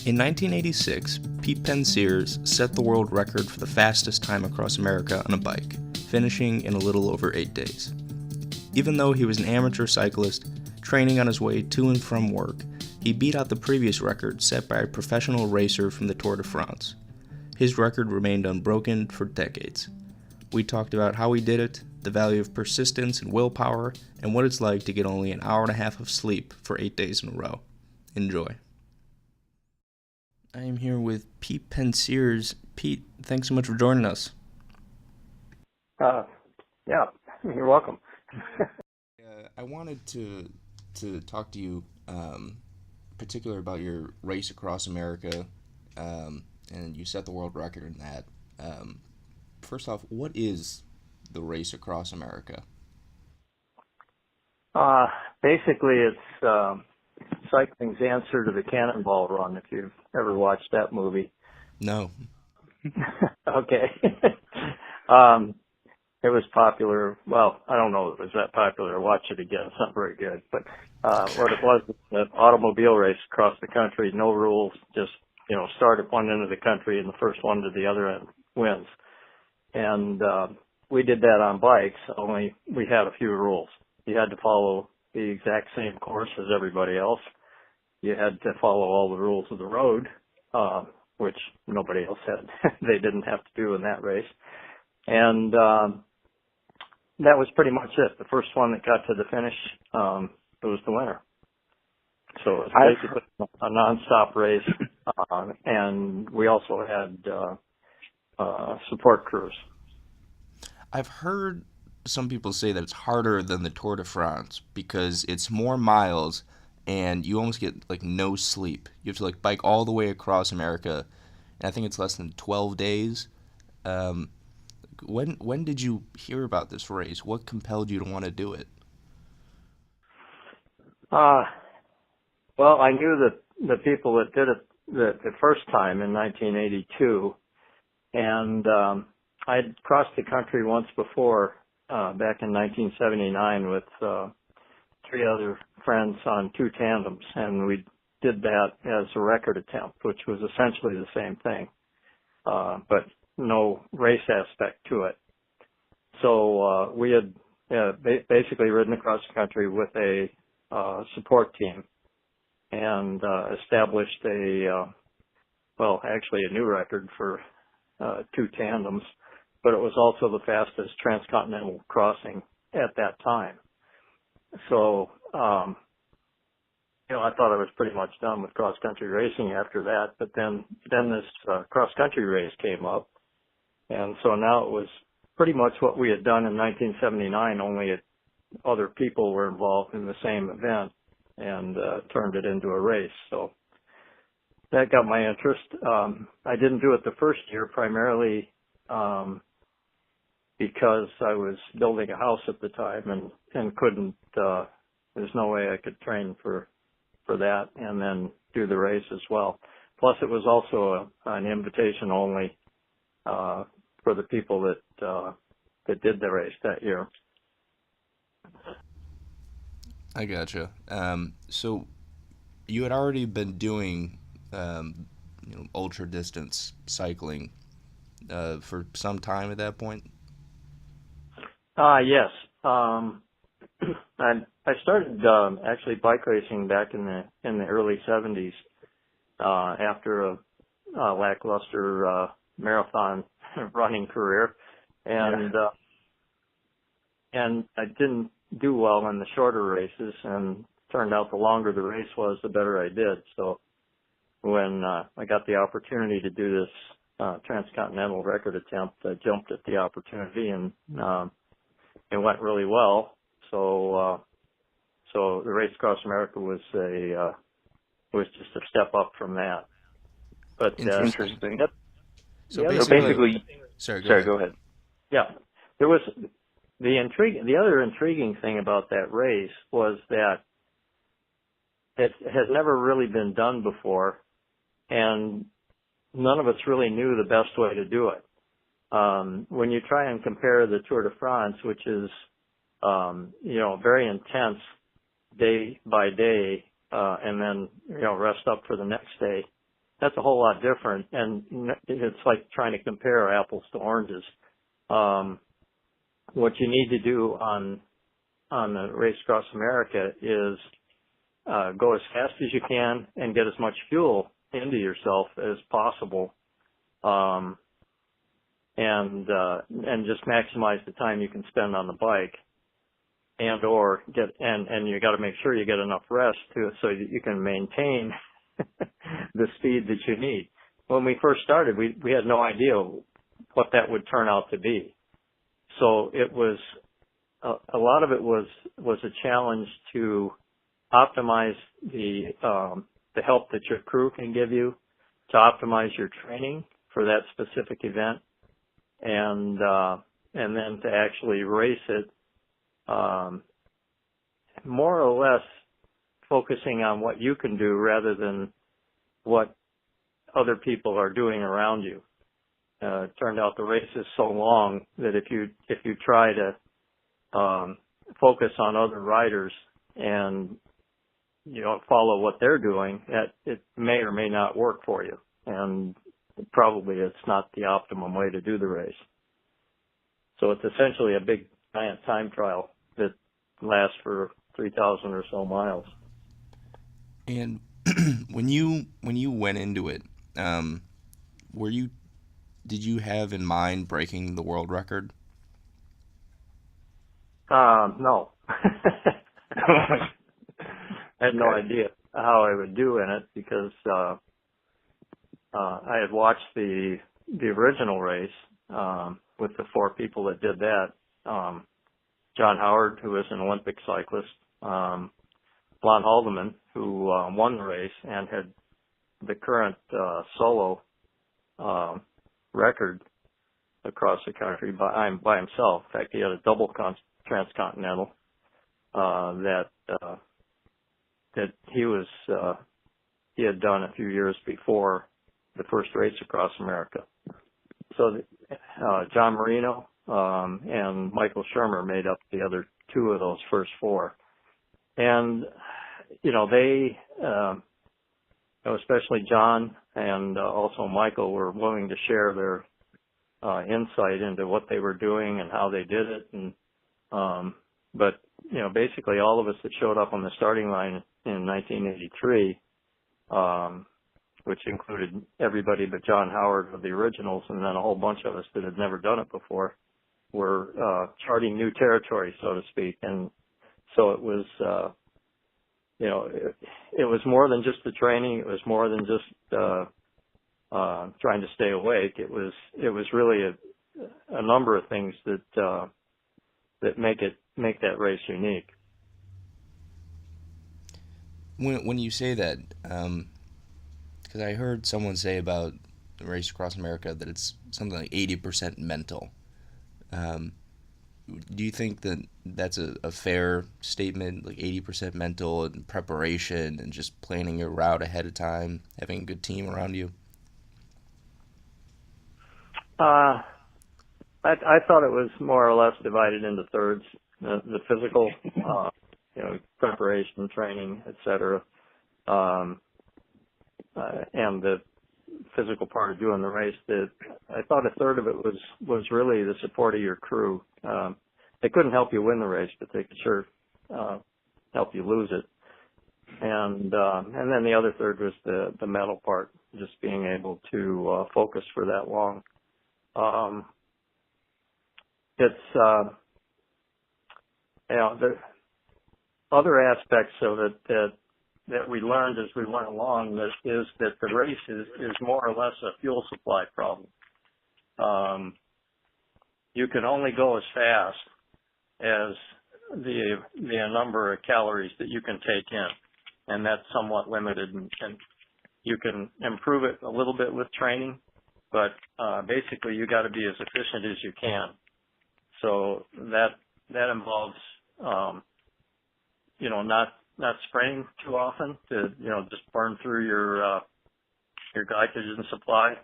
In 1986, Pete Penseyres set the world record for the fastest time across America on a bike, finishing in a little over 8 days. Even though he was an amateur cyclist, training on his way to and from work, he beat out the previous record set by a professional racer from the Tour de France. His record remained unbroken for decades. We talked about how he did it, the value of persistence and willpower, and what it's like to get only an hour and a half of sleep for 8 days in a row. Enjoy. I am here with Pete Penseyres. Pete, thanks so much for joining us. Yeah, you're welcome. I wanted to talk to you, particular about your race across America, and you set the world record in that. First off, what is the race across America? Basically, it's cycling's answer to the Cannonball Run, if you've ever watched that movie. No. Okay. It was popular. Well, I don't know if it was that popular. Watch it again. It's not very good. But what it was an automobile race across the country, no rules, just, start at one end of the country and the first one to the other end wins. And we did that on bikes, only we had a few rules. You had to follow the exact same course as everybody else. You had to follow all the rules of the road, which nobody else had. They didn't have to do in that race. And that was pretty much it. The first one that got to the finish was the winner. So it was basically a nonstop race, and we also had support crews. I've heard some people say that it's harder than the Tour de France because it's more miles and you almost get no sleep. You have to bike all the way across America, and I think it's less than 12 days. When did you hear about this race? What compelled you to want to do it? Well, I knew that the people that did it the first time in 1982, and I'd crossed the country once before, back in 1979 with three other friends on two tandems, and we did that as a record attempt, which was essentially the same thing, but no race aspect to it. So we had basically ridden across the country with a support team and established actually a new record for two tandems, but it was also the fastest transcontinental crossing at that time. So, I thought I was pretty much done with cross-country racing after that, but then this cross-country race came up, and so now it was pretty much what we had done in 1979, only other people were involved in the same event and turned it into a race. So that got my interest. I didn't do it the first year primarily because I was building a house at the time and couldn't, there's no way I could train for that and then do the race as well. Plus it was also an invitation only for the people that did the race that year. I gotcha. So you had already been doing ultra distance cycling for some time at that point? Yes. I started actually bike racing back in the early 70s after a lackluster marathon running career, and I didn't do well in the shorter races, and turned out the longer the race was, the better I did. So when I got the opportunity to do this transcontinental record attempt, I jumped at the opportunity, and it went really well. So the race across America was just a step up from that. But interesting. So So basically, sorry, go ahead. Yeah, there was the other intriguing thing about that race was that it has never really been done before, and none of us really knew the best way to do it. When you try and compare the Tour de France, which is very intense day by day, and then rest up for the next day, that's a whole lot different, and it's like trying to compare apples to oranges. What you need to do on the Race Across America is go as fast as you can and get as much fuel into yourself as possible, and just maximize the time you can spend on the bike, and you got to make sure you get enough rest too, so that you can maintain the speed that you need. When we first started, we had no idea what that would turn out to be. So it was a lot of it was a challenge to optimize the help that your crew can give you, to optimize your training for that specific event, and then to actually race it, more or less focusing on what you can do rather than what other people are doing around you. It turned out the race is so long that if you try to focus on other riders and you don't follow what they're doing, that it may or may not work for you, and probably it's not the optimum way to do the race. So it's essentially a big giant time trial that lasts for 3,000 or so miles. And when you went into it, did you have in mind breaking the world record? No. I had no idea how I would do in it, because I had watched the original race with the 4 people that did that. John Howard, who is an Olympic cyclist, Lon Haldeman, who won the race and had the current solo record across the country by himself. In fact, he had a double transcontinental that he had done a few years before the first race across America. So John Marino and Michael Shermer made up the other 2 of those first 4. And, they, especially John and also Michael, were willing to share their insight into what they were doing and how they did it. And but basically all of us that showed up on the starting line in 1983, which included everybody but John Howard of the originals, and then a whole bunch of us that had never done it before, were charting new territory, so to speak. And so it was, it was more than just the training. It was more than just trying to stay awake. It was really a number of things that make that race unique. When you say that, because I heard someone say about the Race Across America that it's something like 80% mental. Do you think that that's a fair statement, like 80% mental and preparation and just planning your route ahead of time, having a good team around you? I thought it was more or less divided into thirds. The physical, preparation, training, etc., and the physical part of doing the race. I thought a third of it was really the support of your crew. They couldn't help you win the race, but they could sure help you lose it. And then the other third was the mental part, just being able to focus for that long. It's the other aspects of it that we learned as we went along is that the race is more or less a fuel supply problem. You can only go as fast as the number of calories that you can take in, and that's somewhat limited. And you can improve it a little bit with training, but basically you got to be as efficient as you can. So that involves not spraying too often to just burn through your glycogen supply.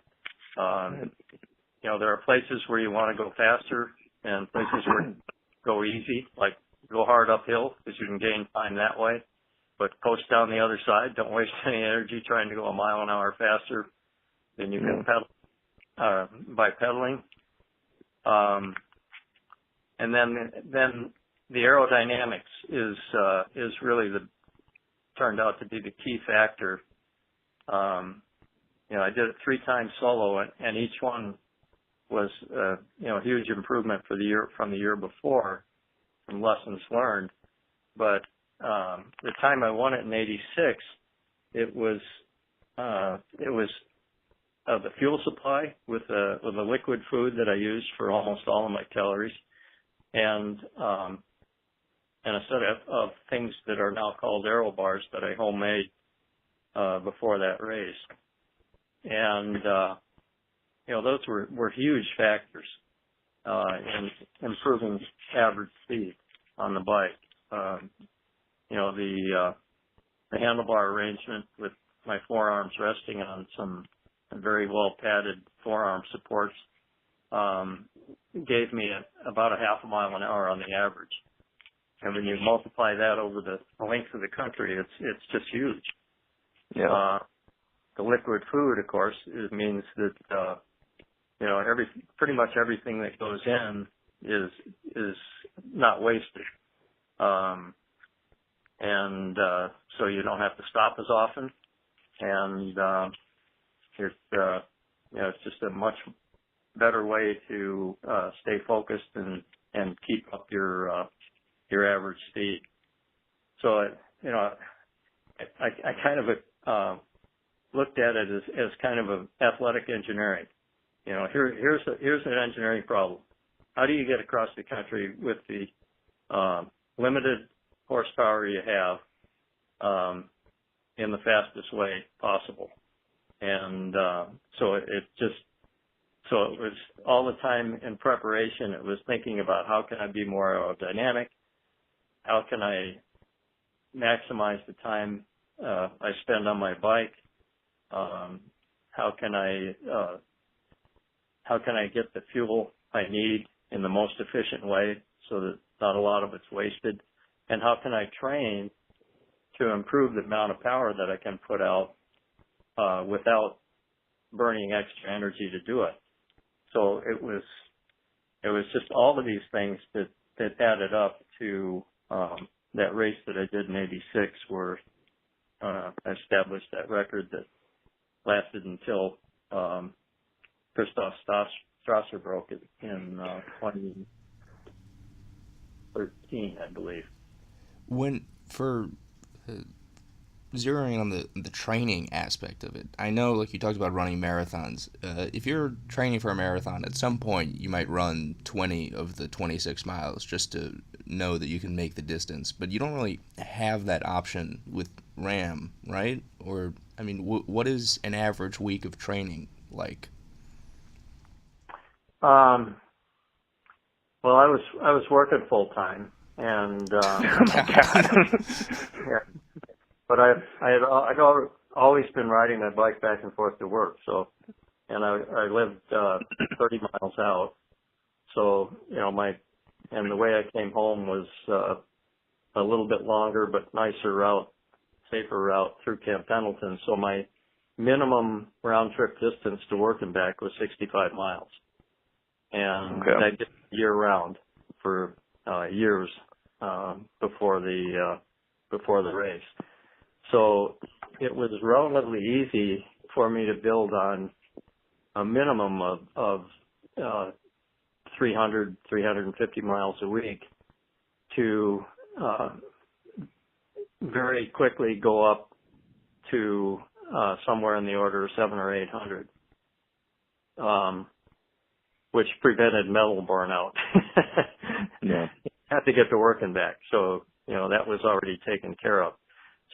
There are places where you want to go faster and places where you go easy, like go hard uphill because you can gain time that way, but coast down the other side. Don't waste any energy trying to go a mile an hour faster than you can pedal by pedaling. And then the aerodynamics is really turned out to be the key factor. I did it 3 times solo, and each one was a huge improvement from the year before, from lessons learned. But the time I won it in '86, it was the fuel supply with the liquid food that I used for almost all of my calories, and a set of things that are now called aero bars that I homemade before that race. And those were huge factors in improving average speed on the bike. The handlebar arrangement with my forearms resting on some very well padded forearm supports gave me about a half a mile an hour on the average. And when you multiply that over the length of the country, it's just huge. Yeah. The liquid food, of course, it means that pretty much everything that goes in is not wasted. So you don't have to stop as often, and it's just a much better way to stay focused and keep up your average speed. So I kind of looked at it as kind of an athletic engineering. Here's an engineering problem. How do you get across the country with the limited horsepower you have in the fastest way possible? And so it was all the time in preparation. It was thinking about how can I be more aerodynamic? How can I maximize the time I spend on my bike? How can I get the fuel I need in the most efficient way so that not a lot of it's wasted? And how can I train to improve the amount of power that I can put out without burning extra energy to do it? So it was just all of these things that added up to that race that I did in '86, where I established that record that lasted until Christoph Strasser broke it in 2013, I believe. Zeroing on the training aspect of it, I know, like you talked about running marathons. If you're training for a marathon, at some point you might run 20 of the 26 miles just to know that you can make the distance. But you don't really have that option with RAM, right? Or, I mean, what is an average week of training like? Well, I was working full time, and yeah. But I'd always been riding my bike back and forth to work. So, and I lived 30 miles out. So, and the way I came home was a little bit longer but nicer route, safer route through Camp Pendleton. So my minimum round trip distance to work and back was 65 miles. And I did year round for years before the race. So it was relatively easy for me to build on a minimum of 300, 350 miles a week to very quickly go up to somewhere in the order of 700 or 800, which prevented mental burnout. Yeah. Had to get to work and back. So, that was already taken care of.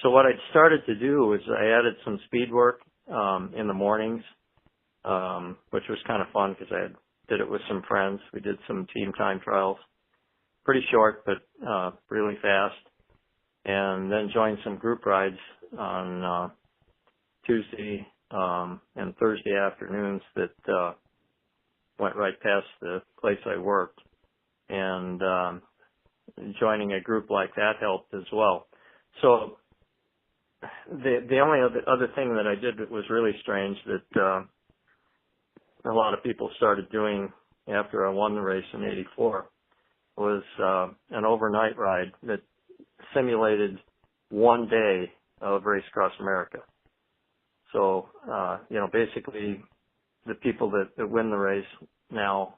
So what I started to do was I added some speed work in the mornings, which was kind of fun because I did it with some friends. We did some team time trials, pretty short but really fast, and then joined some group rides on Tuesday and Thursday afternoons that went right past the place I worked, and joining a group like that helped as well. So the only other thing that I did that was really strange, that a lot of people started doing after I won the race in '84 was an overnight ride that simulated one day of Race Across America. So, basically the people that win the race now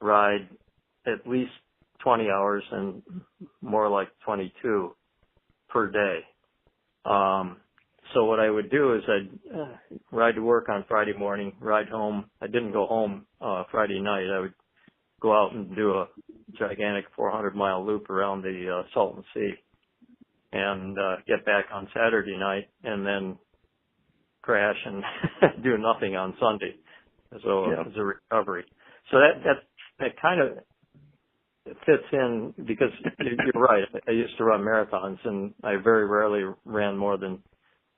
ride at least 20 hours and more like 22 per day. So what I would do is I'd ride to work on Friday morning, ride home. I didn't go home Friday night. I would go out and do a gigantic 400-mile loop around the Salton Sea and get back on Saturday night and then crash and do nothing on Sunday. So as a recovery. So that kind of fits in because you're right. I used to run marathons and I very rarely ran more than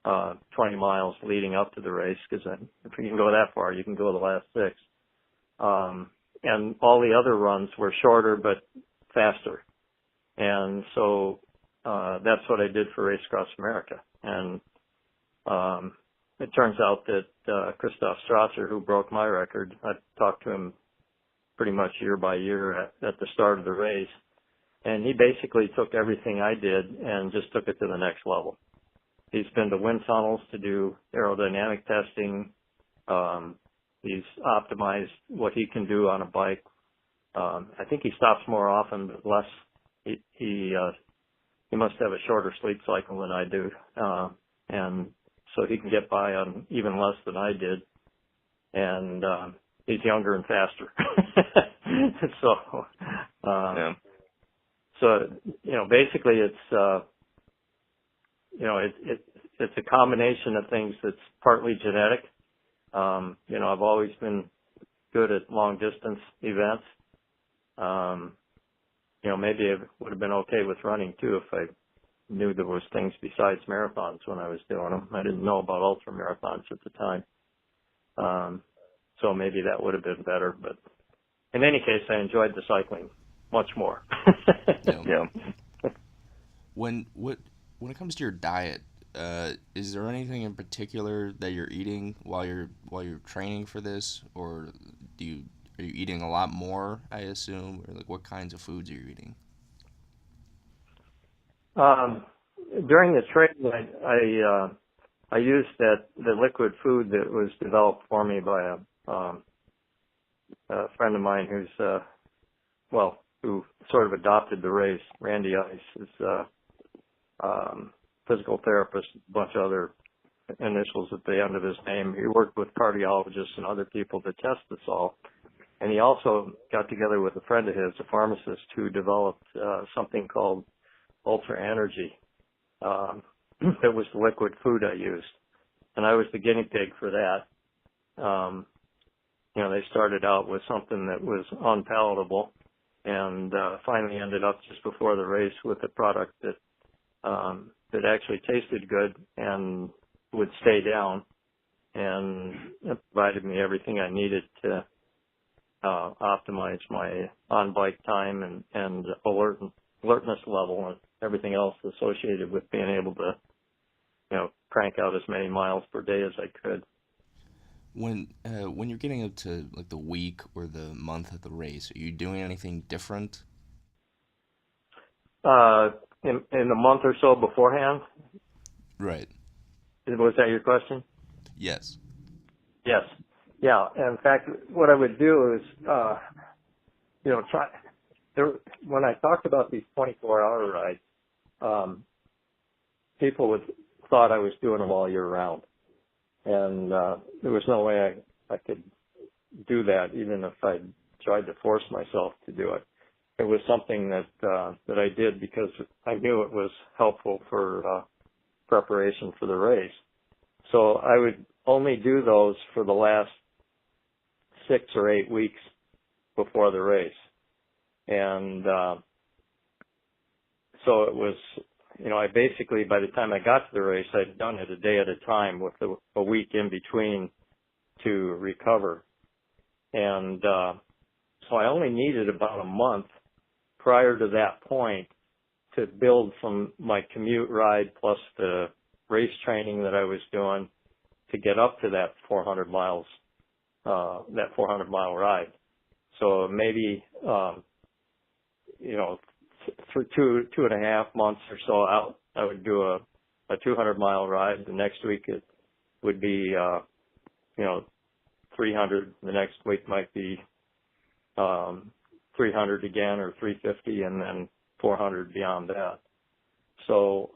20 miles leading up to the race because if you can go that far, you can go the last 6. And all the other runs were shorter but faster. And so that's what I did for Race Across America. And it turns out that Christoph Strasser, who broke my record, I talked to him pretty much year by year at the start of the race. And he basically took everything I did and just took it to the next level. He's been to wind tunnels to do aerodynamic testing. He's optimized what he can do on a bike. I think he stops more often, but less. He must have a shorter sleep cycle than I do. And so he can get by on even less than I did. And he's younger and faster. So basically it's it's a combination of things that's partly genetic. I've always been good at long distance events. Maybe I would have been okay with running too if I knew there was things besides marathons when I was doing them. I didn't know about ultra marathons at the time. So maybe that would have been better, but in any case, I enjoyed the cycling much more. Yeah. When it comes to your diet, is there anything in particular that you're eating while you're training for this, or are you eating a lot more, I assume, or like what kinds of foods are you eating? During the training, I used the liquid food that was developed for me by a friend of mine who sort of adopted the race. Randy Ice is physical therapist, a bunch of other initials at the end of his name. He worked with cardiologists and other people to test this all. And he also got together with a friend of his, a pharmacist, who developed something called Ultra Energy. It was the liquid food I used. And I was the guinea pig for that. They started out with something that was unpalatable and finally ended up just before the race with a product that actually tasted good and would stay down, and it provided me everything I needed to optimize my on-bike time and alertness level and everything else associated with being able to, crank out as many miles per day as I could. When you're getting up to like the week or the month of the race, are you doing anything different? In the month or so beforehand? Right. Was that your question? Yes. Yes. Yeah. In fact, what I would do is, when I talked about these 24-hour rides, people thought I was doing them all year round. And there was no way I could do that, even if I tried to force myself to do it. It was something that I did because I knew it was helpful for preparation for the race. So I would only do those for the last 6 or 8 weeks before the race. And so it was, I basically, by the time I got to the race, I'd done it a day at a time with a week in between to recover. And so I only needed about a month prior to that point to build from my commute ride plus the race training that I was doing to get up to that 400 miles that 400-mile ride. So maybe, for 2.5 months or so out, I would do a 200-mile ride. The next week it would be, 300. The next week might be 300 again, or 350, and then 400 beyond that. So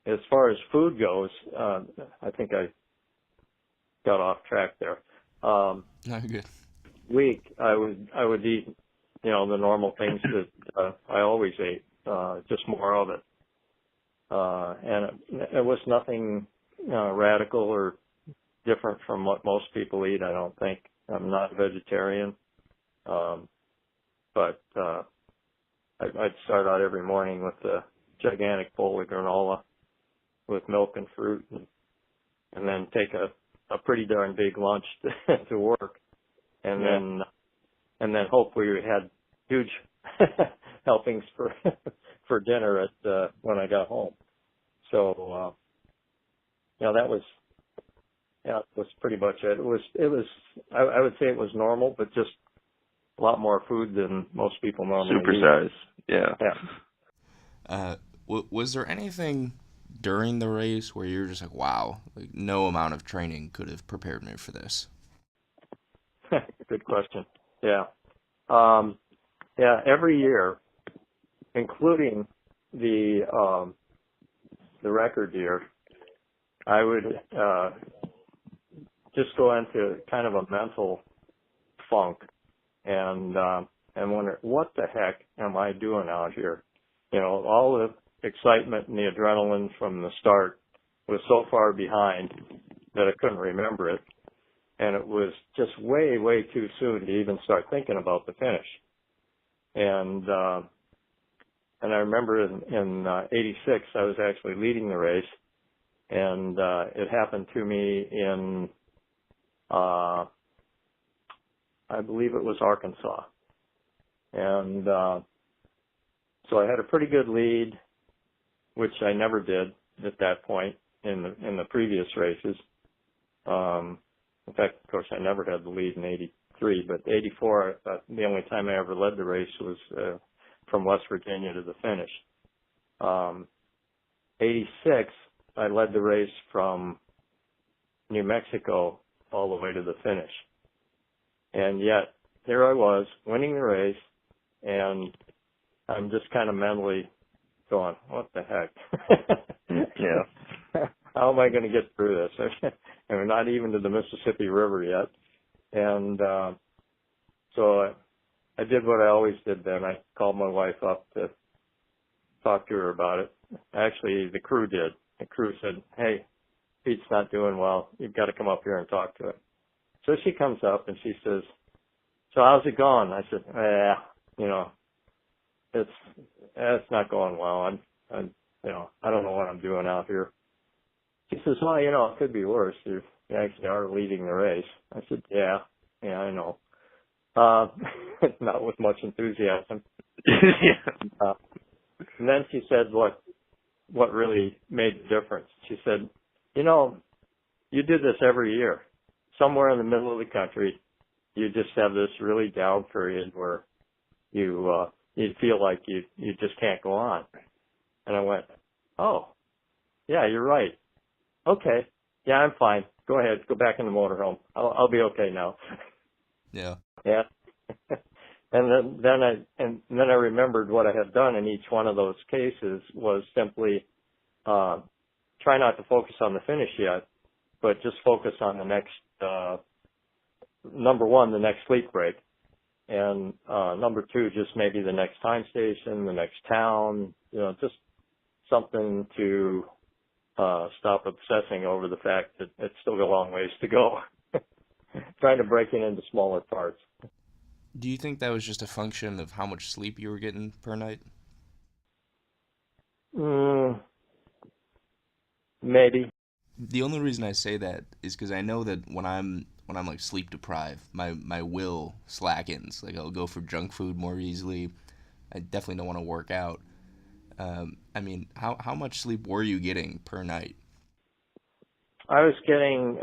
as far as food goes, I think I got off track there. No, good. Week I would eat, the normal things that I always ate, just more of it. And it was nothing radical or different from what most people eat, I don't think. I'm not a vegetarian. But I'd start out every morning with a gigantic bowl of granola with milk and fruit, and then take a pretty darn big lunch to work. And then hopefully we had huge helpings for dinner at when I got home. So that was pretty much it. It was I would say it was normal, but just a lot more food than most people normally eat. Supersize. Yeah. Yeah. Was there anything during the race where you're just like, wow, like no amount of training could have prepared me for this? Good question. Yeah. Every year, including the record year, I would just go into kind of a mental funk and wonder, what the heck am I doing out here? All the excitement and the adrenaline from the start was so far behind that I couldn't remember it. And it was just way, way too soon to even start thinking about the finish. And I remember in 86, I was actually leading the race, and it happened to me in, I believe it was Arkansas. And so I had a pretty good lead, which I never did at that point in the previous races. In fact, of course, I never had the lead in 83, but 84, the only time I ever led the race was from West Virginia to the finish. 86, I led the race from New Mexico all the way to the finish. And yet, here I was, winning the race, and I'm just kind of mentally going, what the heck? Yeah. How am I going to get through this? And we're not even to the Mississippi River yet. And so I did what I always did then. I called my wife up to talk to her about it. Actually, the crew did. The crew said, hey, Pete's not doing well. You've got to come up here and talk to him. So she comes up and she says, so how's it going? I said, it's not going well. I don't know what I'm doing out here. She says, well, it could be worse. You actually are leading the race. I said, yeah, I know. Not with much enthusiasm. And then she said what really made the difference. She said, you do this every year. Somewhere in the middle of the country, you just have this really down period where you feel like you just can't go on. And I went, oh, yeah, you're right. Okay. Yeah, I'm fine. Go ahead. Go back in the motorhome. I'll be okay now. Yeah. Yeah. And then I remembered what I had done in each one of those cases was simply try not to focus on the finish yet, but just focus on the next number one, the next sleep break, and number two, just maybe the next time station, the next town, just something to stop obsessing over the fact that it's still a long ways to go. Trying to break it into smaller parts. Do you think that was just a function of how much sleep you were getting per night? Maybe. The only reason I say that is because I know that when I'm like sleep deprived, my will slackens. Like I'll go for junk food more easily. I definitely don't want to work out. How much sleep were you getting per night? I was getting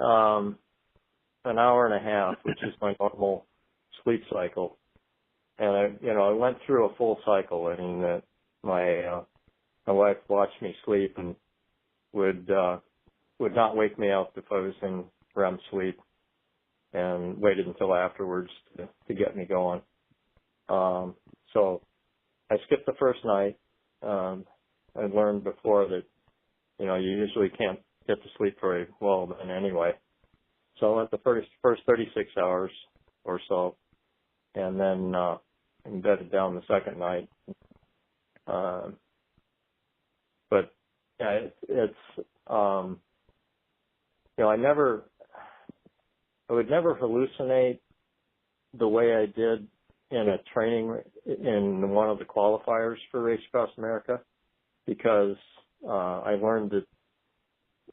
an hour and a half, which is my normal sleep cycle. And I went through a full cycle. I mean, my wife watched me sleep and would not wake me up if I was in REM sleep, and waited until afterwards to get me going. So I skipped the first night. I learned before that, you usually can't get to sleep very well then anyway. So I went the first 36 hours or so, and then bedded down the second night. But yeah, I would never hallucinate the way I did in a training in one of the qualifiers for Race Across America, because I learned that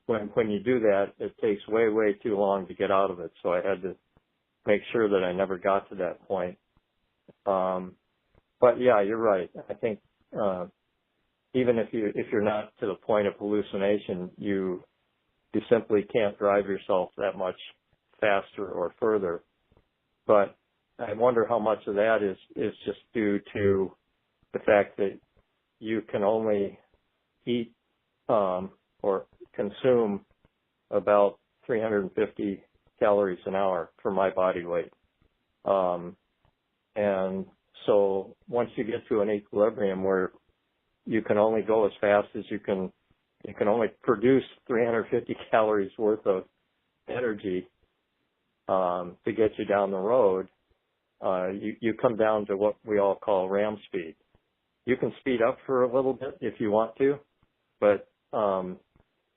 when you do that, it takes way, way too long to get out of it. So I had to make sure that I never got to that point. But yeah, you're right. I think even if you're not to the point of hallucination, you simply can't drive yourself that much faster or further. But I wonder how much of that is just due to the fact that you can only eat or consume about 350 calories an hour for my body weight. And so once you get to an equilibrium where you can only go as fast as you can only produce 350 calories worth of energy to get you down the road, you come down to what we all call RAM speed. You can speed up for a little bit if you want to, but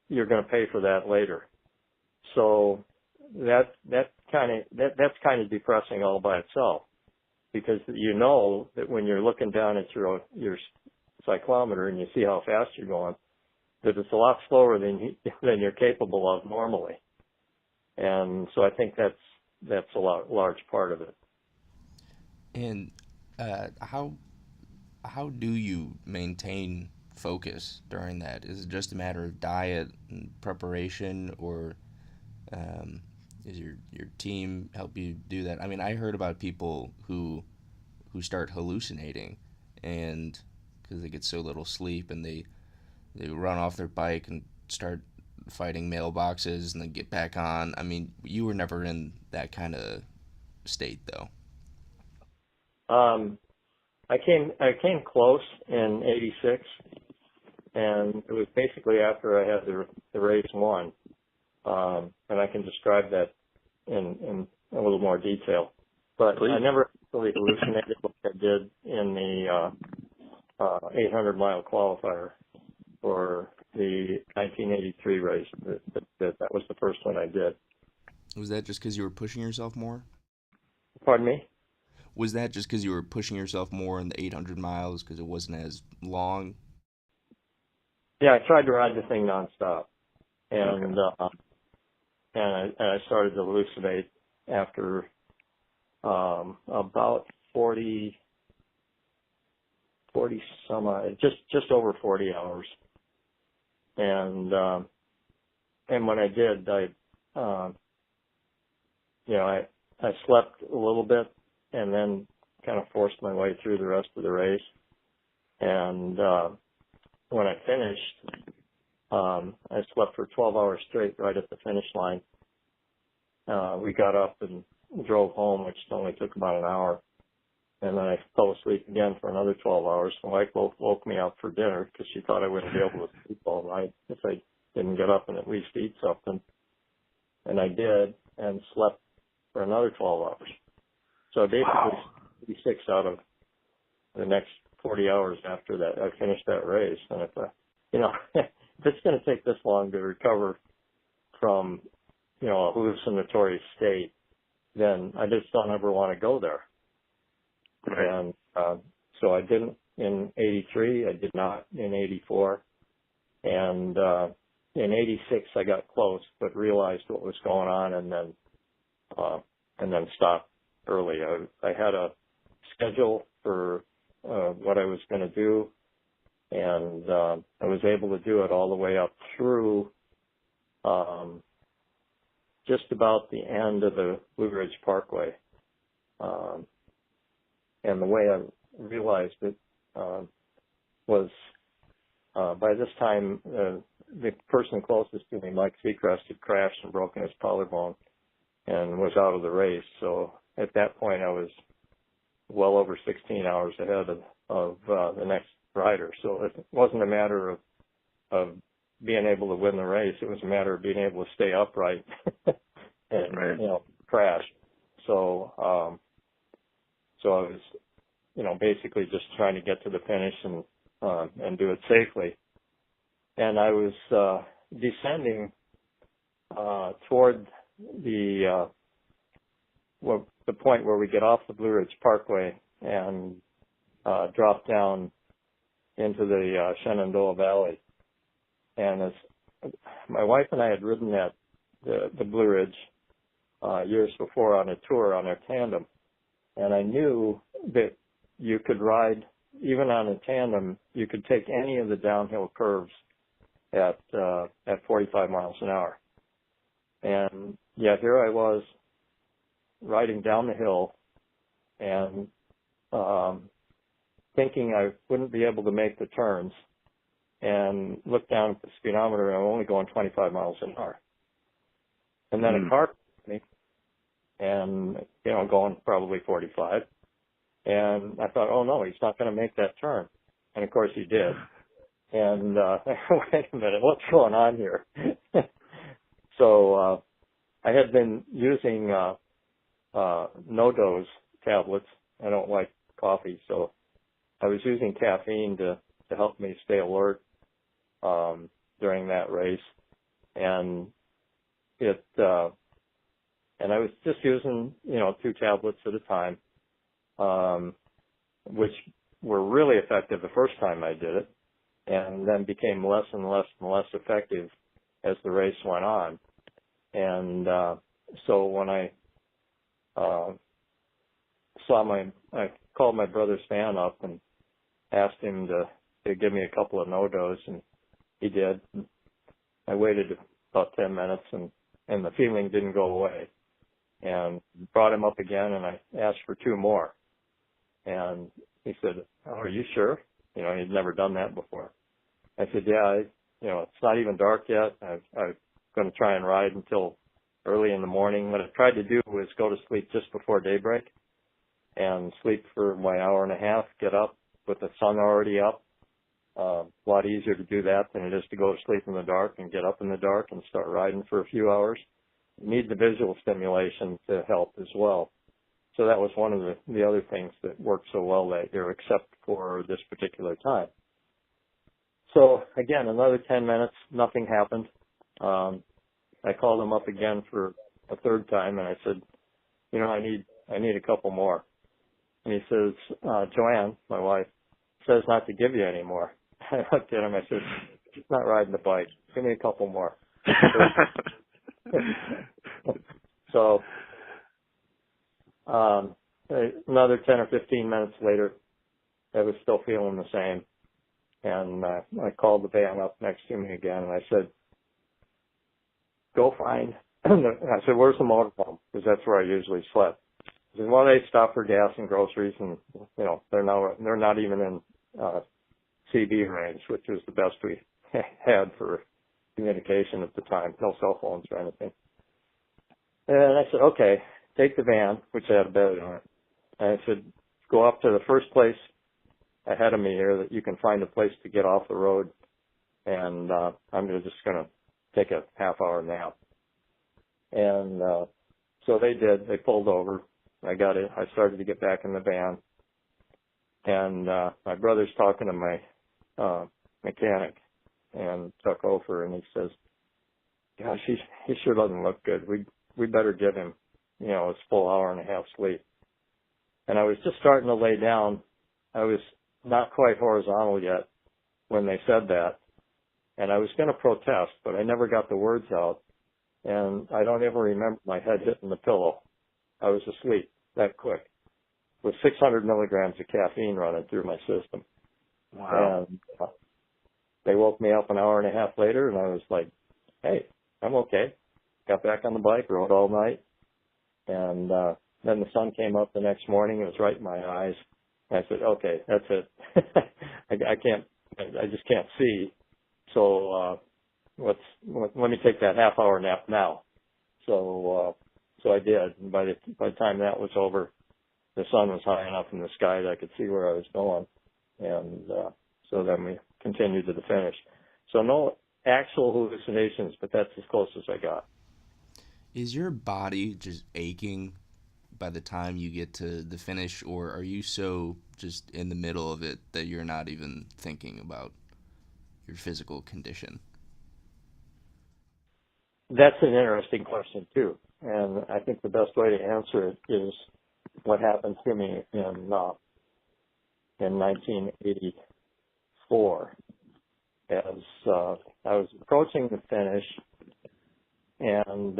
you're going to pay for that later. So that's kind of depressing all by itself, because you know that when you're looking down at your cyclometer and you see how fast you're going, that it's a lot slower than you're capable of normally. And so I think that's a large part of it. And how do you maintain focus during that? Is it just a matter of diet and preparation, or is your team help you do that? I mean, I heard about people who start hallucinating, and because they get so little sleep, and they run off their bike and start fighting mailboxes and then get back on. I mean, you were never in that kind of state, though. I came close in '86, and it was basically after I had the race won, and I can describe that in a little more detail. But please. I never really hallucinated like I did in the 800-mile qualifier for the 1983 race. That was the first one I did. Was that just because you were pushing yourself more? Pardon me? Was that just because you were pushing yourself more in the 800 miles because it wasn't as long? Yeah, I tried to ride the thing nonstop, and I started to hallucinate after about 40 some just over 40 hours, and when I did, I slept a little bit and then kind of forced my way through the rest of the race. And when I finished, I slept for 12 hours straight right at the finish line. We got up and drove home, which only took about an hour. And then I fell asleep again for another 12 hours. My wife woke me up for dinner because she thought I wouldn't be able to sleep all night if I didn't get up and at least eat something. And I did, and slept for another 12 hours. So basically 36 out of the next 40 hours after that, I finished that race. And I thought, if it's going to take this long to recover from, a hallucinatory state, then I just don't ever want to go there. Right. And so I didn't in '83. I did not in '84. And in '86, I got close, but realized what was going on, and then stopped early. I had a schedule for what I was going to do, and I was able to do it all the way up through just about the end of the Blue Ridge Parkway. And the way I realized it was by this time the person closest to me, Mike Cyclist, had crashed and broken his collarbone and was out of the race. So at that point, I was well over 16 hours ahead of the next rider. So it wasn't a matter of being able to win the race. It was a matter of being able to stay upright and, right. crash. So, so I was, basically just trying to get to the finish and do it safely. And I was, descending, toward the point where we get off the Blue Ridge Parkway and, drop down into the Shenandoah Valley. And as my wife and I had ridden the Blue Ridge years before on a tour on our tandem, and I knew that you could ride, even on a tandem, you could take any of the downhill curves at 45 miles an hour. And yet here I was riding down the hill and thinking I wouldn't be able to make the turns, and looked down at the speedometer and I'm only going 25 miles an hour. And then a car passed me and, going probably 45. And I thought, oh no, he's not going to make that turn. And of course he did. And, wait a minute, what's going on here? So, I had been using, no-dose tablets. I don't like coffee, so I was using caffeine to help me stay alert during that race, and and I was just using 2 tablets at a time, which were really effective the first time I did it, and then became less and less and less effective as the race went on. And so when I I called my brother's van up and asked him to give me a couple of no-dos, and he did. I waited about 10 minutes, and the feeling didn't go away. And brought him up again, and I asked for 2 more. And he said, "Oh, are you sure?" He'd never done that before. I said, "Yeah, it's not even dark yet. I'm going to try and ride until early in the morning." What I tried to do was go to sleep just before daybreak and sleep for my hour and a half, get up with the sun already up. A lot easier to do that than it is to go to sleep in the dark and get up in the dark and start riding for a few hours. You need the visual stimulation to help as well. So that was one of the other things that worked so well that year, except for this particular time. So again, another 10 minutes, nothing happened. I called him up again for a third time, and I said, I need a couple more. And he says, Joanne, my wife, says not to give you any more. I looked at him, I said, "She's not riding the bike. Give me a couple more." So, another 10 or 15 minutes later, I was still feeling the same. And I called the van up next to me again, and I said, "Go find," I said, "Where's the motorhome?" Because that's where I usually slept. He said, "Well, they stop for gas and groceries, and, they're not even in CB range," which was the best we had for communication at the time. No cell phones or anything. And I said, "Okay, take the van," which had a bed on it. And I said, "Go up to the first place ahead of me here that you can find a place to get off the road. And I'm just going to take a half-hour nap." And so they did. They pulled over. I got it. I started to get back in the van. And my brother's talking to my mechanic and took over, and he says, "Gosh, he sure doesn't look good. We better give him, his full hour and a half sleep." And I was just starting to lay down. I was not quite horizontal yet when they said that. And I was going to protest, but I never got the words out. And I don't ever remember my head hitting the pillow. I was asleep that quick with 600 milligrams of caffeine running through my system. Wow. And they woke me up an hour and a half later, and I was like, "Hey, I'm okay." got back on the bike, rode all night, and then the sun came up the next morning. It was right in my eyes. And I said, okay, that's it. I just can't see. So let me take that half-hour nap now. So I did. And by the time that was over, the sun was high enough in the sky that I could see where I was going. And so then we continued to the finish. So no actual hallucinations, but that's as close as I got. Is your body just aching by the time you get to the finish, or are you so just in the middle of it that you're not even thinking about your physical condition? That's an interesting question too, and I think the best way to answer it is what happened to me in 1984, as I was approaching the finish, and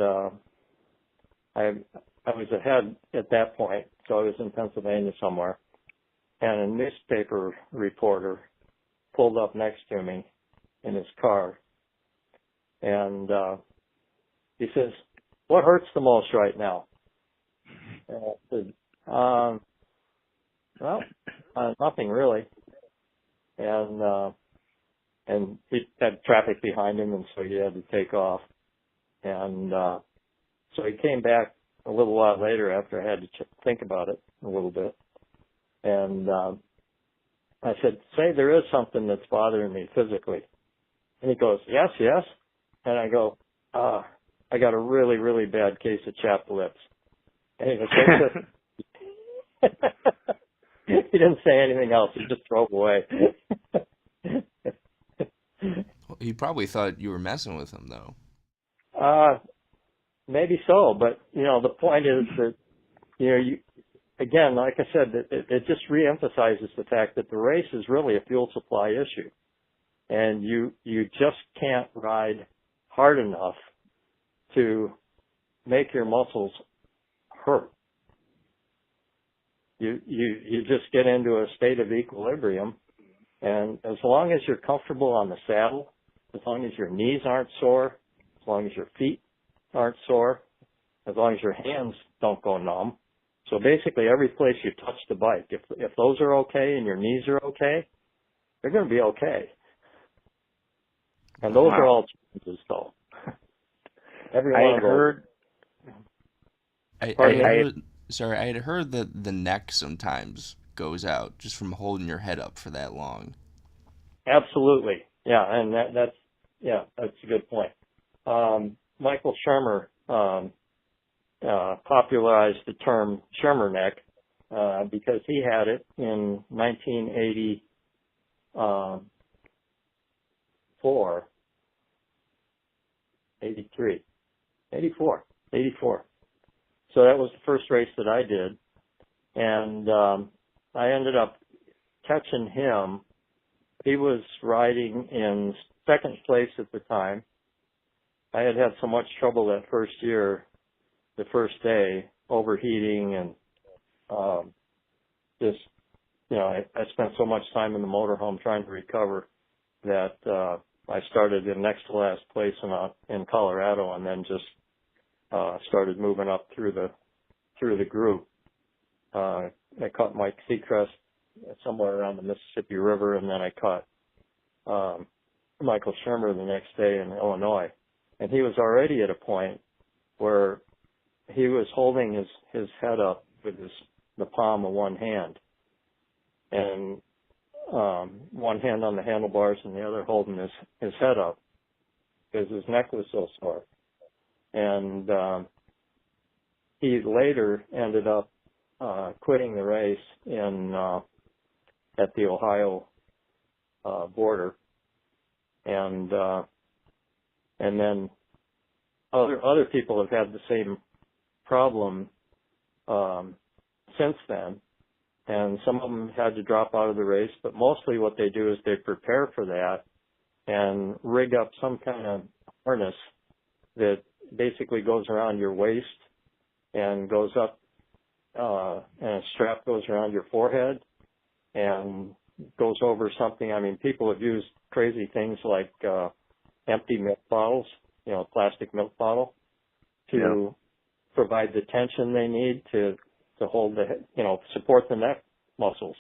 I was ahead at that point, so I was in Pennsylvania somewhere, and a newspaper reporter pulled up next to me in his car, and he says, "What hurts the most right now?" And I said, "Well, nothing really." And he had traffic behind him, and so he had to take off. And so he came back a little while later after I had to think about it a little bit. And I said, "Say there is something that's bothering me physically." And he goes, "Yes, yes." And I go, "I got a really, really bad case of chapped lips." And he goes, he didn't say anything else. He just drove away. Well, he probably thought you were messing with him, though. Maybe so, but the point is that again, like I said, it just reemphasizes the fact that the race is really a fuel supply issue, and you just can't ride hard enough to make your muscles hurt. You just get into a state of equilibrium, and as long as you're comfortable on the saddle, as long as your knees aren't sore, as long as your feet aren't sore, as long as your hands don't go numb. So basically every place you touch the bike, if those are okay and your knees are okay, they're going to be okay. And those are all changes, though. I had heard that the neck sometimes goes out just from holding your head up for that long. Absolutely. Yeah, and that's a good point. Michael Shermer popularized the term Shermer neck because he had it in 1984. So that was the first race that I did, and I ended up catching him. He was riding in second place at the time. I had so much trouble that first year, the first day, overheating, and I spent so much time in the motorhome trying to recover that I started in next to last place in Colorado, and then just started moving up through the group. I caught Mike Seacrest somewhere around the Mississippi River, and then I caught Michael Shermer the next day in Illinois. And he was already at a point where he was holding his head up with the palm of one hand, and one hand on the handlebars and the other holding his head up because his neck was so sore. And he later ended up quitting the race at the Ohio border, and then other people have had the same problem since then, and some of them had to drop out of the race, but mostly what they do is they prepare for that and rig up some kind of harness that basically goes around your waist and goes up, and a strap goes around your forehead and goes over something. I mean, people have used crazy things like empty milk bottles, plastic milk bottle, to provide the tension they need to hold support the neck muscles.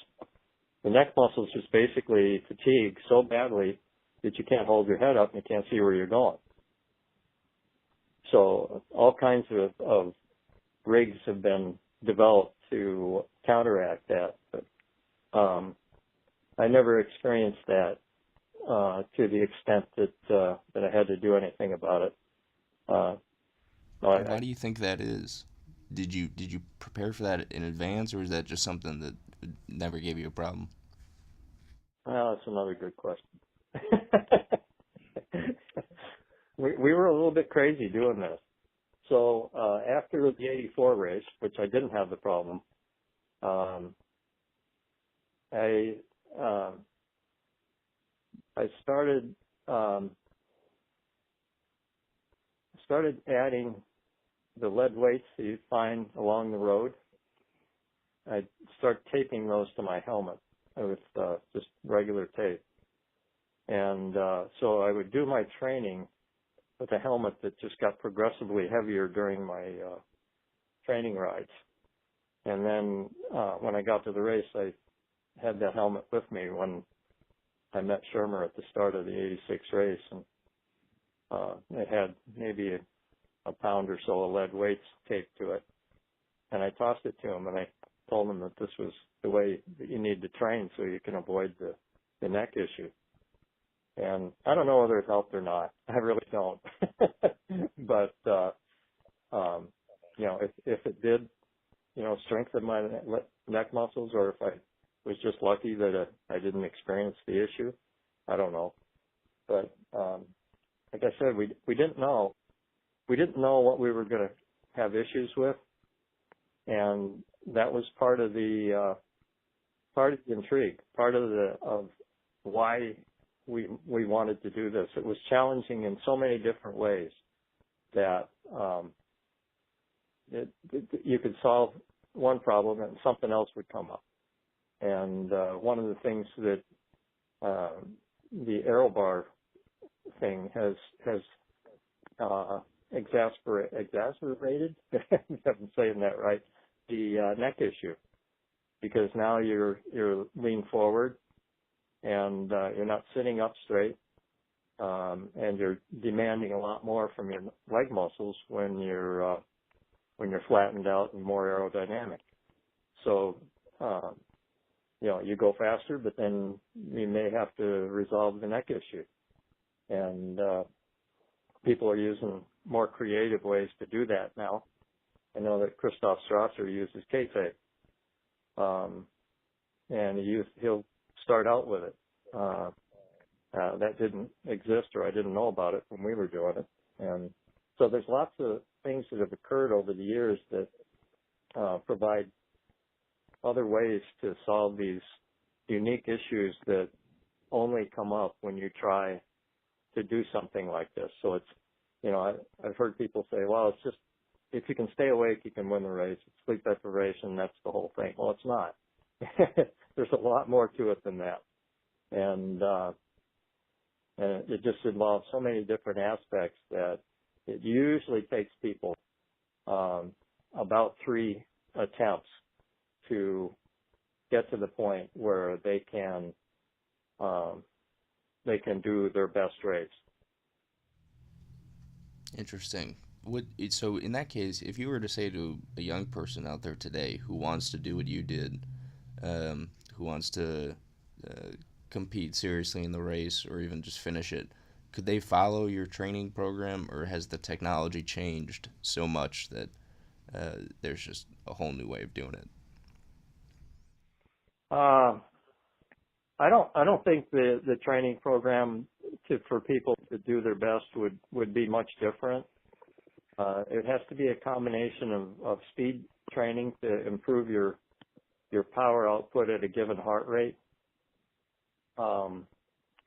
The neck muscles just basically fatigue so badly that you can't hold your head up and you can't see where you're going. So all kinds of rigs have been developed to counteract that. But I never experienced that to the extent that I had to do anything about it. Why do you think that is? Did you prepare for that in advance, or is that just something that never gave you a problem? Well, that's another good question. we were a little bit crazy doing this. So after the '84 race, which I didn't have the problem, I started adding the lead weights that you find along the road. I'd start taping those to my helmet with just regular tape. And so I would do my training with a helmet that just got progressively heavier during my training rides. And then when I got to the race, I had that helmet with me when I met Shermer at the start of the '86 race. And it had maybe a pound or so of lead weights taped to it. And I tossed it to him, and I told him that this was the way that you need to train so you can avoid the neck issue. And I don't know whether it helped or not. I really don't. But, if it did, strengthen my neck muscles, or if I was just lucky that I didn't experience the issue, I don't know. But, like I said, we didn't know. We didn't know what we were going to have issues with. And that was part of the intrigue, part of why we wanted to do this. It was challenging in so many different ways that you could solve one problem and something else would come up. And one of the things that the aero bar thing has exacerbated, if I'm saying that right, the neck issue, because now you're lean forward and you're not sitting up straight, and you're demanding a lot more from your leg muscles when you're flattened out and more aerodynamic. So you go faster, but then you may have to resolve the neck issue, and people are using more creative ways to do that now. I know that Christoph Strasser uses K-tape, and he'll start out with it. That didn't exist, or I didn't know about it when we were doing it. And so there's lots of things that have occurred over the years that provide other ways to solve these unique issues that only come up when you try to do something like this. So it's, I've heard people say, well, it's just, if you can stay awake, you can win the race. It's sleep deprivation, that's the whole thing. Well, it's not. There's a lot more to it than that. And it just involves so many different aspects that it usually takes people about 3 attempts to get to the point where they can do their best race. Interesting. So in that case, if you were to say to a young person out there today who wants to do what you did, who wants to compete seriously in the race or even just finish it, could they follow your training program, or has the technology changed so much that there's just a whole new way of doing it? I don't think the training program for people to do their best would be much different. It has to be a combination of speed training to improve your power output at a given heart rate,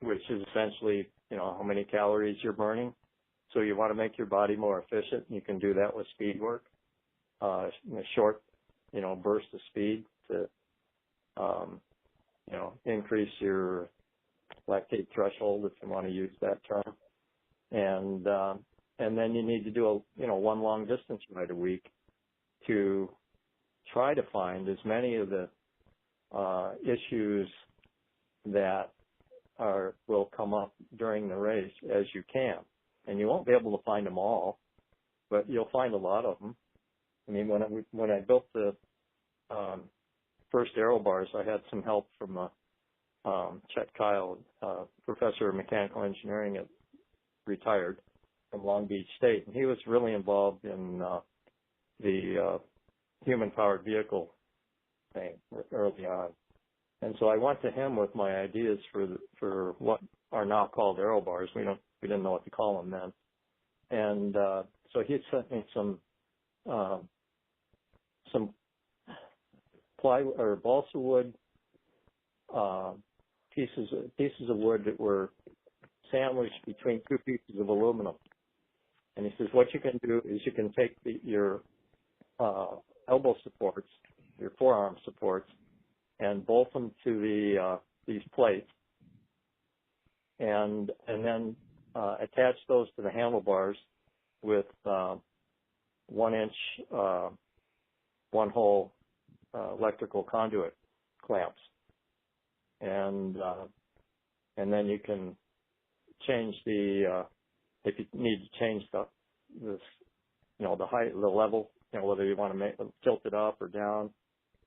which is essentially, how many calories you're burning. So you want to make your body more efficient. You can do that with speed work, a short, burst of speed to, increase your lactate threshold, if you want to use that term. And and then you need to do one long distance ride a week to try to find as many of the issues that will come up during the race as you can. And you won't be able to find them all, but you'll find a lot of them. I mean, when I built the first aero bars, I had some help from Chet Kyle, professor of mechanical engineering retired from Long Beach State, and he was really involved in the human-powered vehicle thing early on. And so I went to him with my ideas for what are now called aero bars. We didn't know what to call them then. And so he had sent me some plywood or balsa wood pieces of wood that were sandwiched between two pieces of aluminum. And he says, what you can do is you can take your elbow supports, your forearm supports, and bolt them to these plates, and then attach those to the handlebars with 1 inch, 1 hole electrical conduit clamps, and then you can change if you need to change the height, the level, whether you want to tilt it up or down,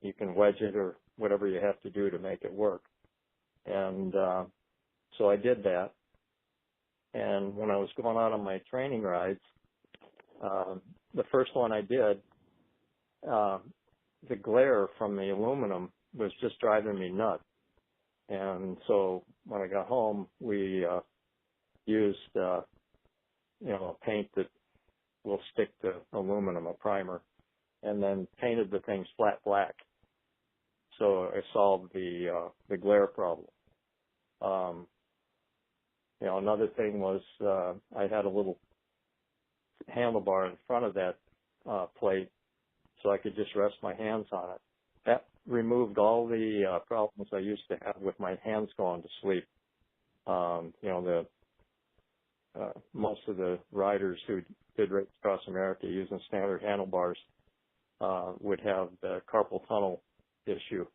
you can wedge it or whatever you have to do to make it work. And so I did that. And when I was going out on my training rides, the first one I did, the glare from the aluminum was just driving me nuts. And so when I got home, we used a paint that will stick to aluminum, a primer, and then painted the things flat black. So I solved the glare problem. Another thing was I had a little handlebar in front of that plate, so I could just rest my hands on it. That removed all the problems I used to have with my hands going to sleep. Most of the riders who did race across America using standard handlebars would have the carpal tunnel issue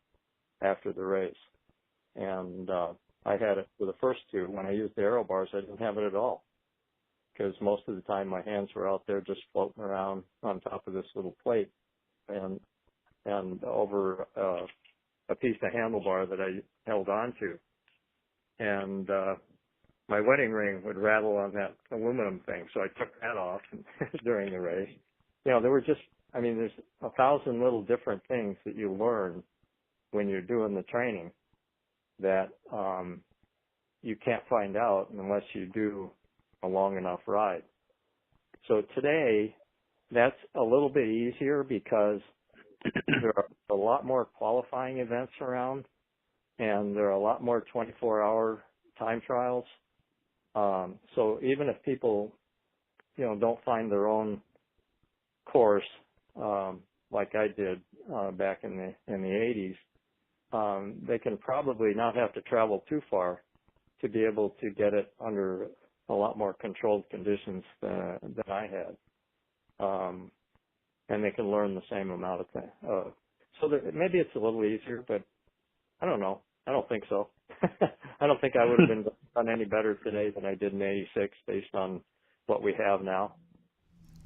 after the race. And I had it for the first two. When I used the aero bars, I didn't have it at all, because most of the time my hands were out there just floating around on top of this little plate and over a piece of handlebar that I held on to. And my wedding ring would rattle on that aluminum thing, so I took that off during the race. There were there's 1,000 little different things that you learn when you're doing the training that you can't find out unless you do a long enough ride. So today, that's a little bit easier because there are a lot more qualifying events around, and there are a lot more 24-hour time trials. So even if people, don't find their own course like I did back in the 80s, they can probably not have to travel too far to be able to get it under a lot more controlled conditions than I had. And they can learn the same amount of things. So maybe it's a little easier, but I don't know. I don't think so. I don't think I would have done any better today than I did in '86 based on what we have now.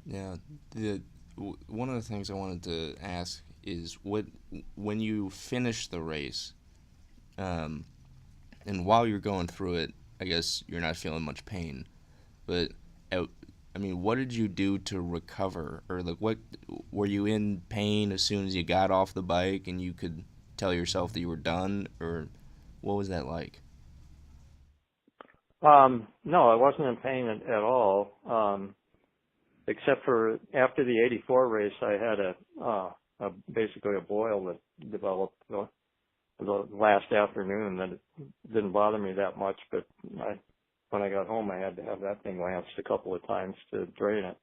Yeah. One of the things I wanted to ask is when you finish the race, and while you're going through it, I guess you're not feeling much pain, but what did you do to recover? Or what were you in pain as soon as you got off the bike and you could tell yourself that you were done, or what was that like? No, I wasn't in pain at all. Except for after the '84 race, I had basically a boil that developed the last afternoon that it didn't bother me that much, but when I got home, I had to have that thing lanced a couple of times to drain it.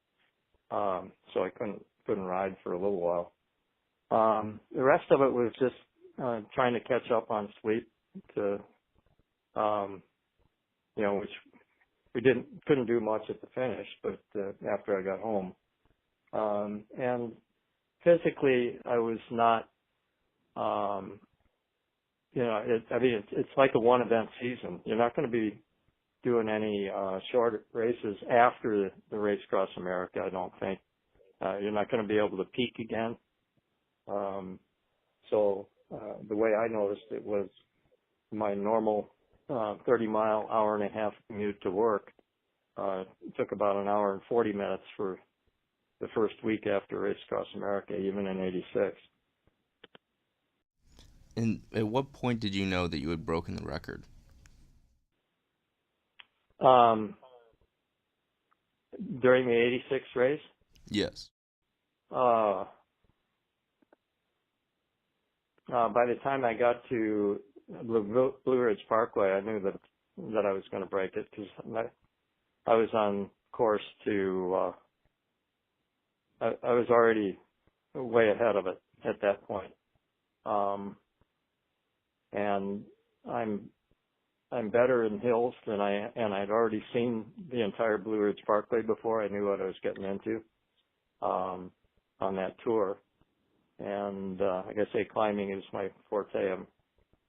So I couldn't ride for a little while. The rest of it was just trying to catch up on sleep, which couldn't do much at the finish, but after I got home, and physically I was not, it's like a one event season. You're not going to be doing any short races after the race across America, I don't think. You're not going to be able to peak again. So the way I noticed it was my normal 30-mile, hour and a half commute to work took about an hour and 40 minutes for the first week after Race Across America, even in '86. And at what point did you know that you had broken the record? During the '86 race? Yes. By the time I got to the Blue Ridge Parkway, I knew that I was going to break it because I was on course to. I was already way ahead of it at that point, and I'm better in hills than I'd already seen the entire Blue Ridge Parkway before. I knew what I was getting into on that tour. And like I say, climbing is my forte. I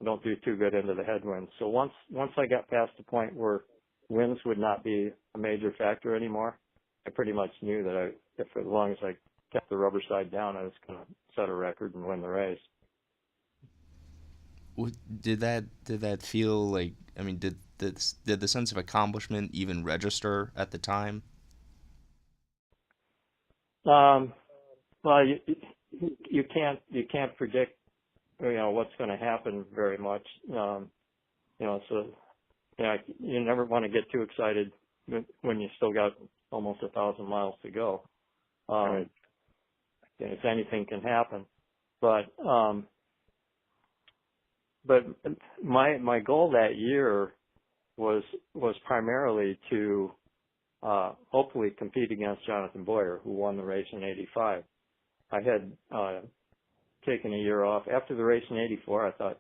don't do too good into the headwinds. So once I got past the point where winds would not be a major factor anymore, I pretty much knew that as long as I kept the rubber side down, I was going to set a record and win the race. Did that feel like? I mean, did the sense of accomplishment even register at the time? Well, you can't predict what's going to happen very much. So you never want to get too excited when you still got almost 1,000 miles to go. Right. If anything can happen, but my goal that year was primarily to hopefully compete against Jonathan Boyer, who won the race in '85. I had taken a year off after the race in '84. I thought,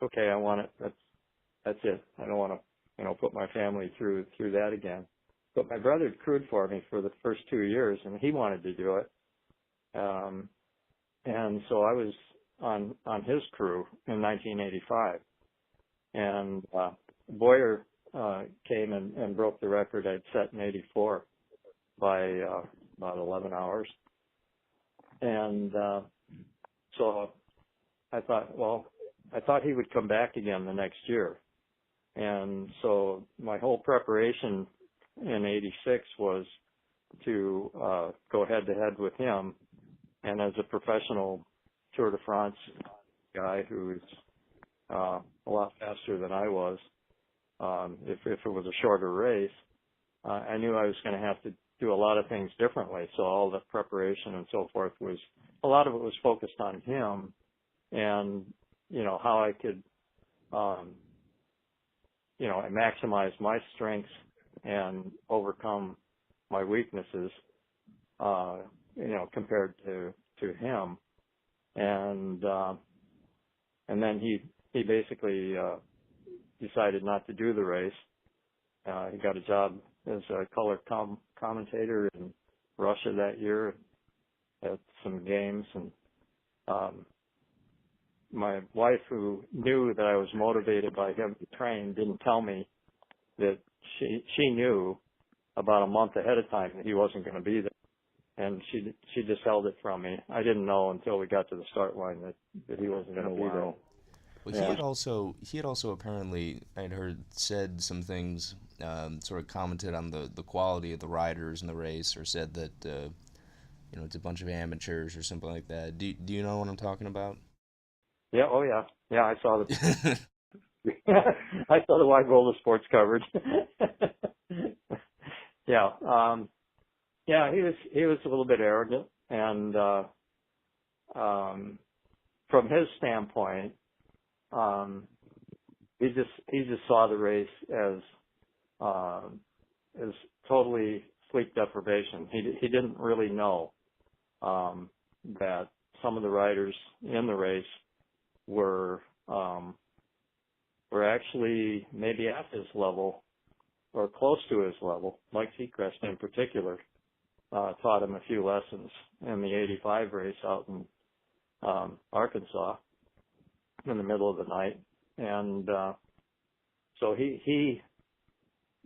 okay, I want it. That's it. I don't want to, put my family through that again. But my brother had crewed for me for the first 2 years, and he wanted to do it. And so I was on his crew in 1985, and Boyer came and broke the record I'd set in '84 by about 11 hours. And so I thought he would come back again the next year. And so my whole preparation in '86 was to go head to head with him. And as a professional Tour de France guy who's a lot faster than I was, if it was a shorter race, I knew I was going to have to do a lot of things differently. So all the preparation and so forth a lot of it was focused on him and, how I could, maximize my strengths and overcome my weaknesses, compared to him. And then he basically, decided not to do the race. He got a job as a color commentator in Russia that year at some games. And my wife, who knew that I was motivated by him to train, didn't tell me that she knew about a month ahead of time that he wasn't going to be there. And she just held it from me. I didn't know until we got to the start line that he wasn't going to be there. Well, he had also apparently, I'd heard, said some things, sort of commented on the quality of the riders in the race, or said that it's a bunch of amateurs or something like that. Do you know what I'm talking about? Yeah. Oh yeah. Yeah. I saw I saw the wide world of sports coverage. Yeah. Yeah. He was a little bit arrogant, and from his standpoint, he just saw the race as totally sleep deprivation. He didn't really know that some of the riders in the race were actually maybe at his level or close to his level. Mike Seacrest in particular taught him a few lessons in the 85 race out in Arkansas in the middle of the night. And so he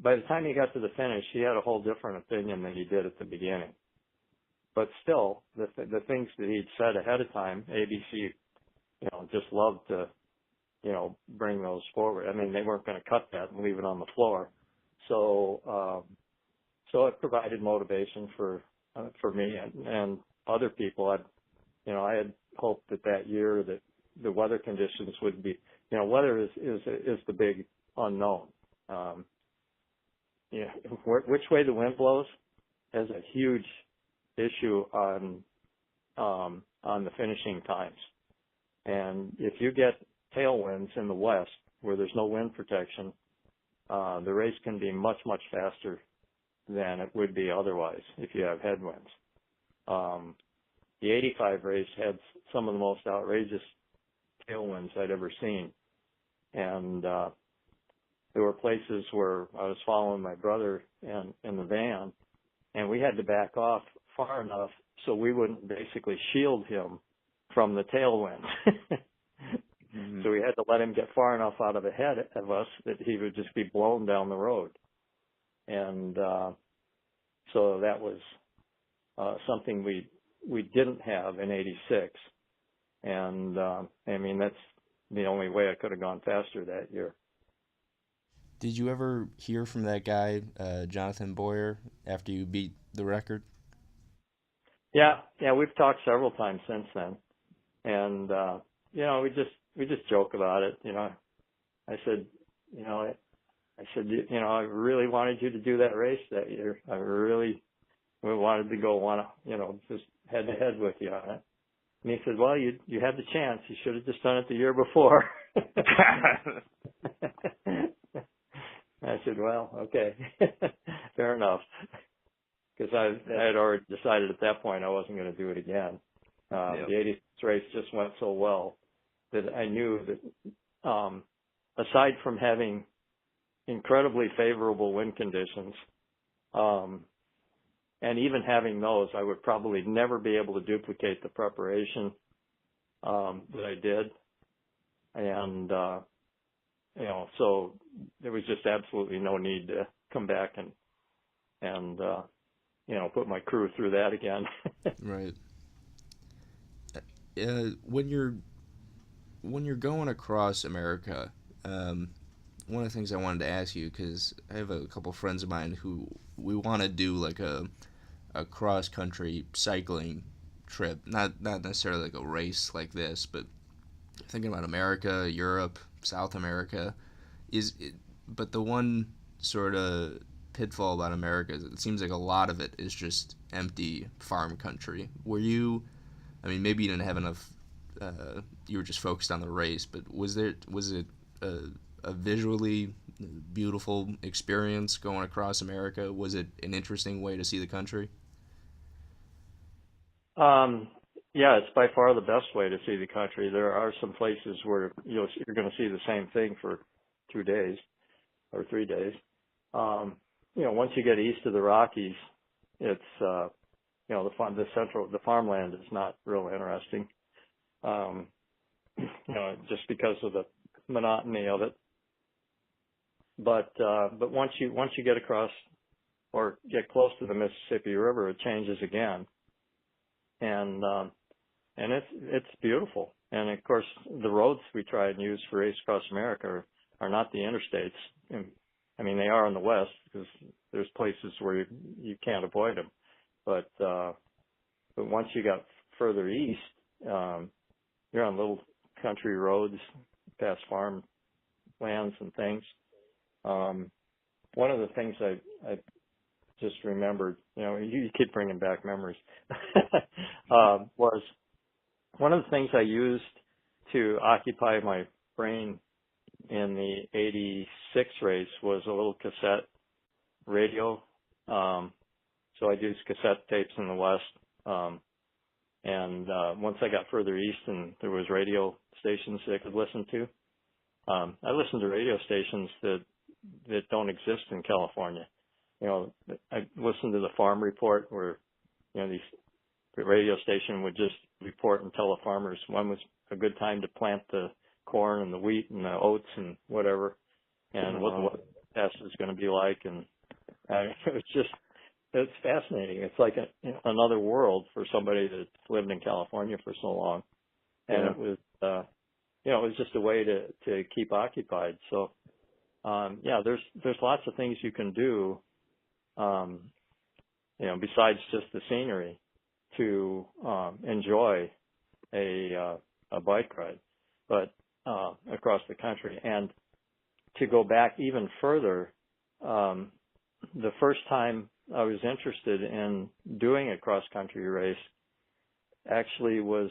by the time he got to the finish, he had a whole different opinion than he did at the beginning. But still, the things that he'd said ahead of time, ABC, just loved to, bring those forward. I mean, they weren't going to cut that and leave it on the floor. So, so it provided motivation for me and other people. I had hoped that year that the weather conditions would be, weather is the big unknown. Which way the wind blows has a huge issue on the finishing times. And if you get tailwinds in the west where there's no wind protection, the race can be much, much faster than it would be otherwise if you have headwinds. The 85 race had some of the most outrageous tailwinds I'd ever seen. And there were places where I was following my brother in the van, and we had to back off far enough so we wouldn't basically shield him from the tailwind. Mm-hmm. So we had to let him get far enough out of ahead of us that he would just be blown down the road. And so that was something we didn't have in 86. And I mean, that's the only way I could have gone faster that year. Did you ever hear from that guy, Jonathan Boyer, after you beat the record? Yeah, we've talked several times since then, and we just joke about it. I said, I really wanted you to do that race that year. We wanted to go just head to head with you on it. And he said, well, you had the chance. You should have just done it the year before. I said, well, okay, fair enough. Because I had already decided at that point I wasn't going to do it again. The 86 race just went so well that I knew that aside from having incredibly favorable wind conditions, and even having those, I would probably never be able to duplicate the preparation that I did. And so there was just absolutely no need to come back and put my crew through that again. Right. When you're going across America, one of the things I wanted to ask you, because I have a couple friends of mine who we want to do like a cross country cycling trip, not necessarily like a race like this, but thinking about America, Europe, South America, but the one sort of pitfall about America is it seems like a lot of it is just empty farm country. Maybe you didn't have enough, you were just focused on the race, but was it a visually beautiful experience going across America? Was it an interesting way to see the country? Yeah, it's by far the best way to see the country. There are some places where you're going to see the same thing for 2 days or 3 days. Once you get east of the Rockies, it's the farmland is not real interesting. Just because of the monotony of it. But once you get across or get close to the Mississippi River, it changes again. And it's beautiful. And of course, the roads we try and use for Race Across America are not the interstates. They are in the west because there's places where you can't avoid them. But once you got further east, you're on little country roads past farm lands and things. One of the things I just remembered, you keep bringing back memories, was one of the things I used to occupy my brain in the 86 race was a little cassette radio. So I'd use cassette tapes in the west. And once I got further east and there was radio stations that I could listen to, I listened to radio stations that that don't exist in California. You know, I listened to the Farm Report where, you know, the radio station would just report and tell the farmers when was a good time to plant the corn and the wheat and the oats and whatever, and what the test is going to be like. And it's fascinating. It's like another world for somebody that's lived in California for so long. And it was, it was just a way to keep occupied. So, there's lots of things you can do, besides just the scenery to enjoy a bike ride, but across the country. And to go back even further, the first time I was interested in doing a cross-country race actually was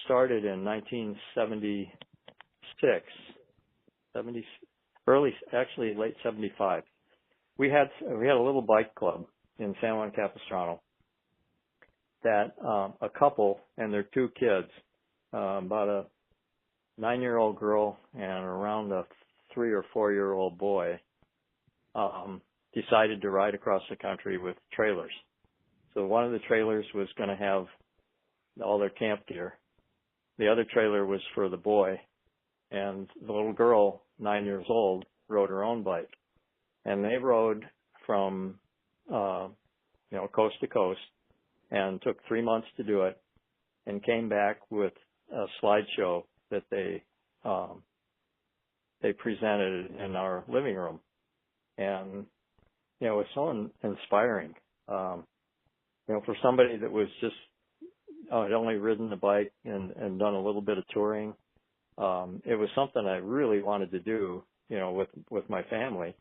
started in 1976, late 75. We had a little bike club in San Juan Capistrano that a couple and their two kids, about a 9-year-old girl and around a 3 or 4-year-old boy, decided to ride across the country with trailers. So one of the trailers was going to have all their camp gear. The other trailer was for the boy, and the little girl, 9 years old, rode her own bike. And they rode from, coast to coast, and took 3 months to do it, and came back with a slideshow that they presented in our living room. And, it was so inspiring. For somebody that was just, had only ridden the bike and done a little bit of touring, it was something I really wanted to do, with my family.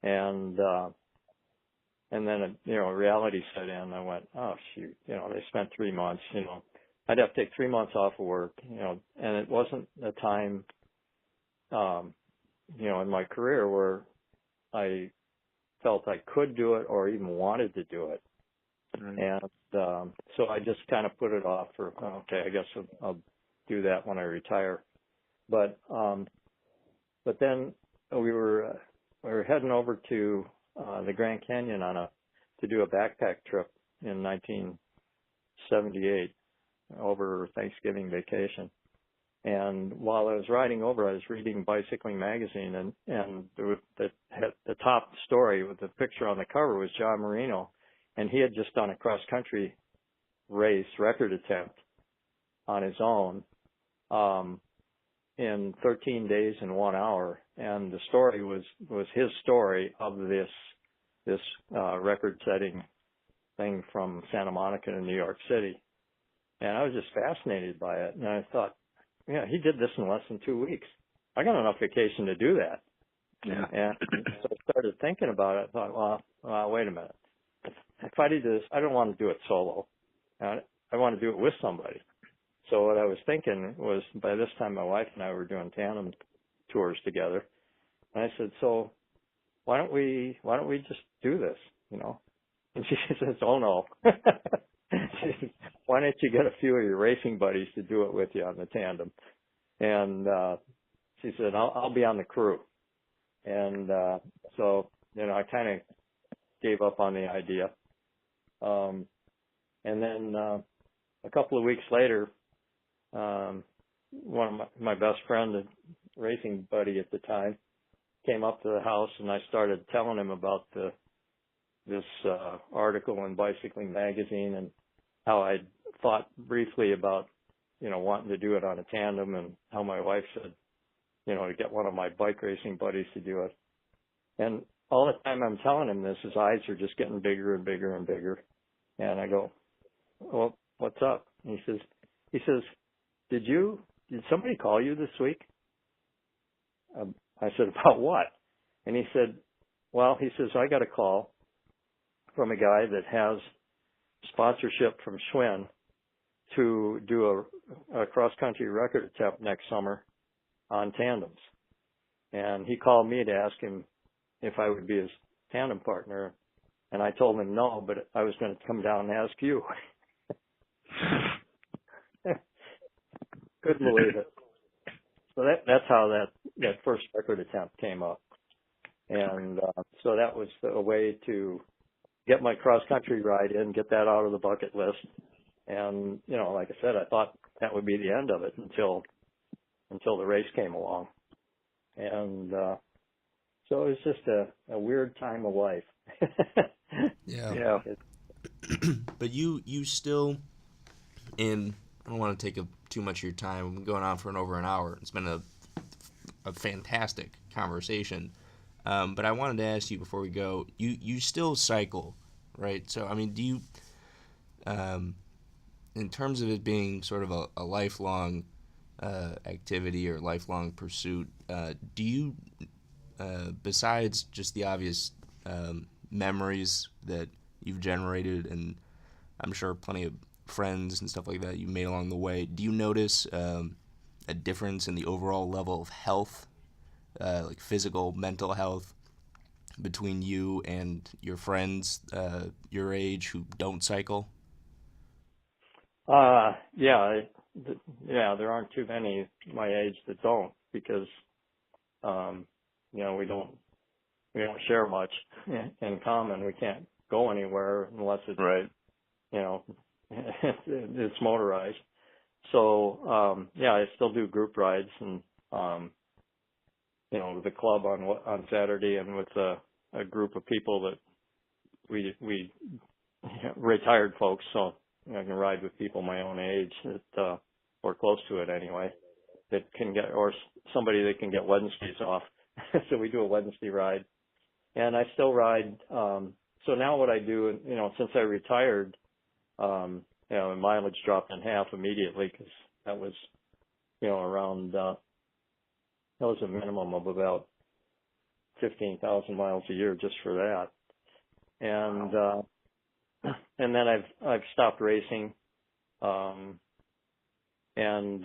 And then, reality set in. I went, oh, shoot, they spent 3 months, I'd have to take 3 months off of work, and it wasn't a time, in my career where I felt I could do it or even wanted to do it. Right. And so I just kind of put it off for, okay, I guess I'll do that when I retire. But then we were heading over to the Grand Canyon to do a backpack trip in 1978 over Thanksgiving vacation. And while I was riding over, I was reading Bicycling Magazine, and the top story with the picture on the cover was John Marino, and he had just done a cross-country race record attempt on his own in 13 days and 1 hour, and the story was his story of this record-setting thing from Santa Monica to New York City. And I was just fascinated by it, and I thought, he did this in less than 2 weeks. I got enough vacation to do that. Yeah. And so I started thinking about it. I thought, well, wait a minute. If I do this, I don't want to do it solo. I want to do it with somebody. So what I was thinking was, by this time my wife and I were doing tandem tours together. And I said, so why don't we just do this, And she says, oh no. She says, why don't you get a few of your racing buddies to do it with you on the tandem? And she said, I'll be on the crew. And so, I kind of gave up on the idea. And then a couple of weeks later, one of my best friend, a racing buddy at the time, came up to the house, and I started telling him about this article in Bicycling Magazine and how I'd thought briefly about, wanting to do it on a tandem, and how my wife said, to get one of my bike racing buddies to do it. And all the time I'm telling him this, his eyes are just getting bigger and bigger and bigger. And I go, well, what's up? And he says, did somebody call you this week? I said, about what? And he said, I got a call from a guy that has sponsorship from Schwinn to do a cross-country record attempt next summer on tandems. And he called me to ask him if I would be his tandem partner. And I told him no, but I was going to come down and ask you. Couldn't believe it. So that's how that first record attempt came up. And so that was a way to get my cross-country ride in, get that out of the bucket list. And, you know, like I said, I thought that would be the end of it until the race came along. And so it was just a weird time of life. Yeah. But you still, and I don't want to take up too much of your time. We're going on for over an hour. It's been a fantastic conversation. But I wanted to ask you before we go, you still cycle, right? So, I mean, do you, in terms of it being sort of a lifelong activity or lifelong pursuit, do you, besides just the obvious memories that you've generated, and I'm sure plenty of friends and stuff like that you made along the way, do you notice a difference in the overall level of health, like physical, mental health, between you and your friends your age who don't cycle? Yeah, there aren't too many my age that don't, because, you know, we don't share much in common. We can't go anywhere unless it's, Right. you know, it's motorized. So, yeah, I still do group rides, and, you know, with the club on Saturday, and with a group of people that we retired folks, so I can ride with people my own age that, or close to it anyway, that can get, or somebody that can get Wednesdays off. So we do a Wednesday ride, and I still ride. So now what I do, you know, since I retired, you know, the mileage dropped in half immediately, because that was, you know, around, that was a minimum of about 15,000 miles a year just for that. And, and then I've stopped racing. And,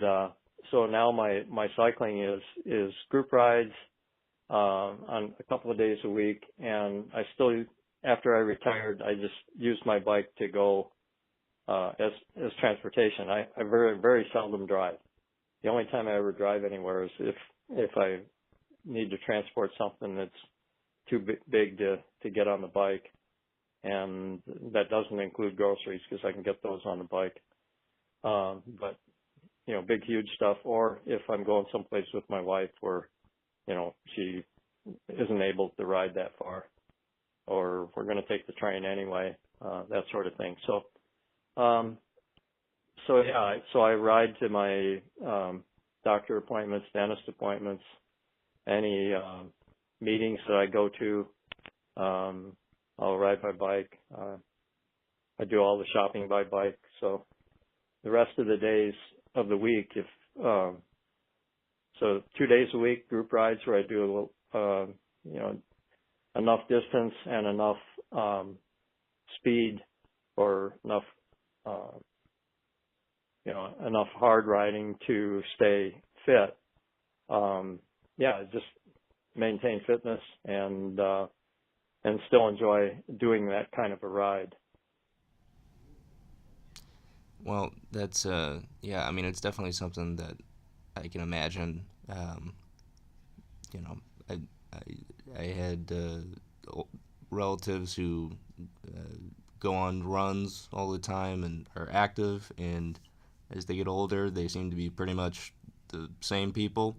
so now my cycling is group rides, on a couple of days a week. And I still, after I retired, I just used my bike to go, as transportation. I very, very seldom drive. The only time I ever drive anywhere is if I need to transport something that's too big to get on the bike. And that doesn't include groceries, because I can get those on the bike. But, you know, big, huge stuff, or if I'm going someplace with my wife where, you know, she isn't able to ride that far, or if we're going to take the train anyway, that sort of thing. So, so I ride to my, doctor appointments, dentist appointments, any, meetings that I go to. I'll ride by bike. I do all the shopping by bike. So the rest of the days of the week, so 2 days a week, group rides where I do, you know, enough distance and enough, speed, or enough, you know, enough hard riding to stay fit. Yeah, just maintain fitness and still enjoy doing that kind of a ride. Well, that's yeah. I mean, it's definitely something that I can imagine. You know, I had relatives who go on runs all the time and are active, and as they get older, they seem to be pretty much the same people,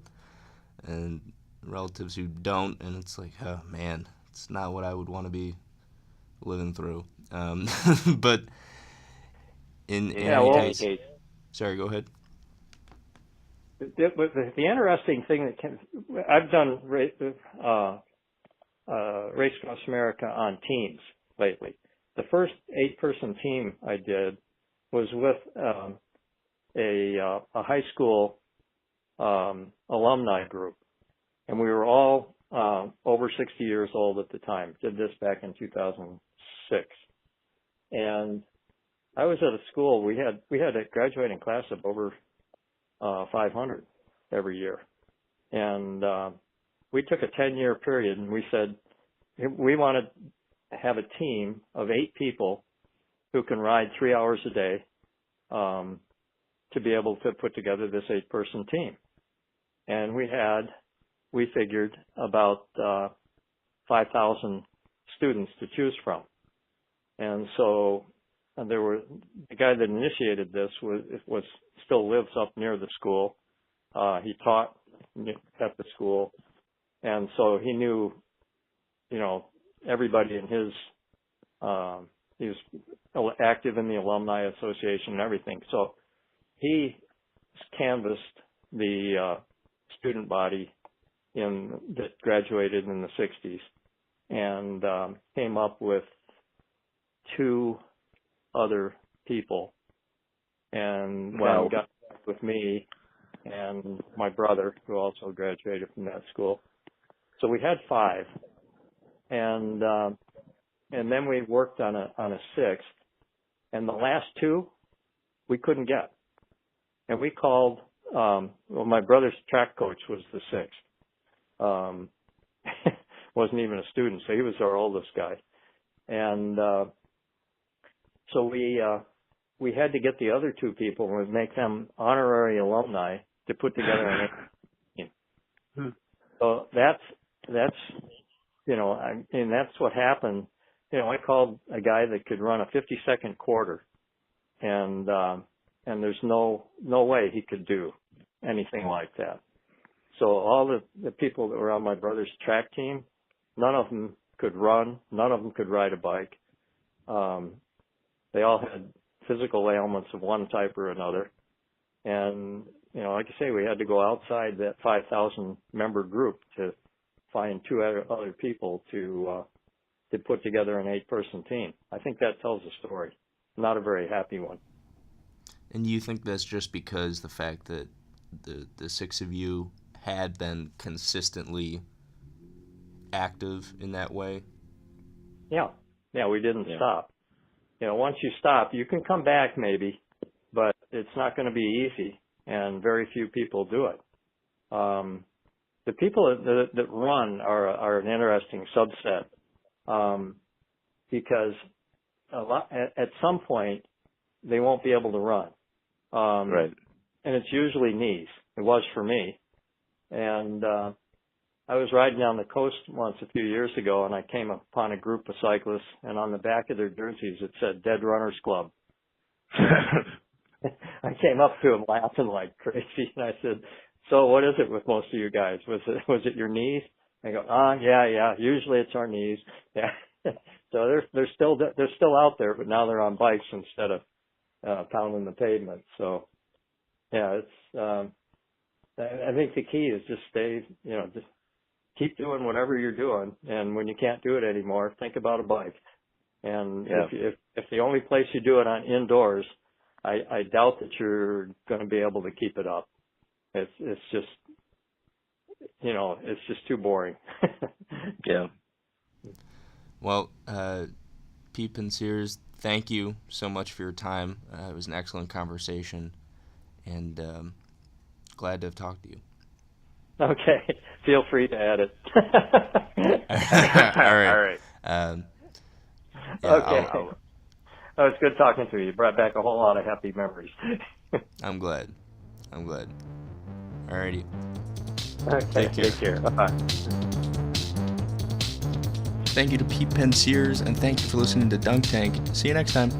and relatives who don't, and it's like, oh man, it's not what I would want to be living through. But in any case, sorry, go ahead. The interesting thing I've done Race Across America on teams lately. The first 8-person team I did was with a high school alumni group, and we were all over 60 years old at the time. Did this back in 2006, and I was at a school. We had a graduating class of over 500 every year, and we took a 10-year period, and we said we want to have a team of 8 people who can ride 3 hours a day to be able to put together this 8-person team. And we figured about 5,000 students to choose from. And so the guy that initiated this was still lives up near the school. He taught at the school, and so he knew, everybody in his. He was active in the alumni association and everything. So he canvassed the student body that graduated in the 60s and came up with 2 other people, and then got back with me and my brother, who also graduated from that school. So we had 5, and then we worked on a 6th, and the last 2 we couldn't get, and we called. My brother's track coach was the 6th. Wasn't even a student, so he was our oldest guy, and so we had to get the other 2 people and make them honorary alumni to put together an team. So that's that's what happened. I called a guy that could run a 50-second quarter, and there's no way he could do anything like that. So all the people that were on my brother's track team, none of them could run, none of them could ride a bike. They all had physical ailments of one type or another. And, like I say, we had to go outside that 5,000 member group to find 2 other people to put together an 8-person team. I think that tells a story. Not a very happy one. And you think that's just because the fact that the 6 of you had been consistently active in that way? Yeah, we didn't stop. Once you stop, you can come back maybe, but it's not going to be easy, and very few people do it. The people that run are an interesting subset, because at some point they won't be able to run. Right. And it's usually knees. It was for me. And I was riding down the coast once a few years ago, and I came upon a group of cyclists, and on the back of their jerseys it said Dead Runners Club. I came up to them laughing like crazy, and I said, "So what is it with most of you guys? Was it your knees?" They go, yeah. Usually it's our knees. Yeah. So they're still out there, but now they're on bikes instead of pounding the pavement. So yeah, it's. I think the key is just just keep doing whatever you're doing, and when you can't do it anymore, think about a bike. And if the only place you do it on indoors, I doubt that you're going to be able to keep it up. It's just it's just too boring. Yeah. Well, Pete Penseyres, thank you so much for your time. It was an excellent conversation, and glad to have talked to you. Okay. Feel free to edit. All right. Okay. It's good talking to you. You brought back a whole lot of happy memories. I'm glad. Alrighty. Okay. Take care. Bye-bye. Thank you to Pete Penseyres, and thank you for listening to Dunk Tank. See you next time.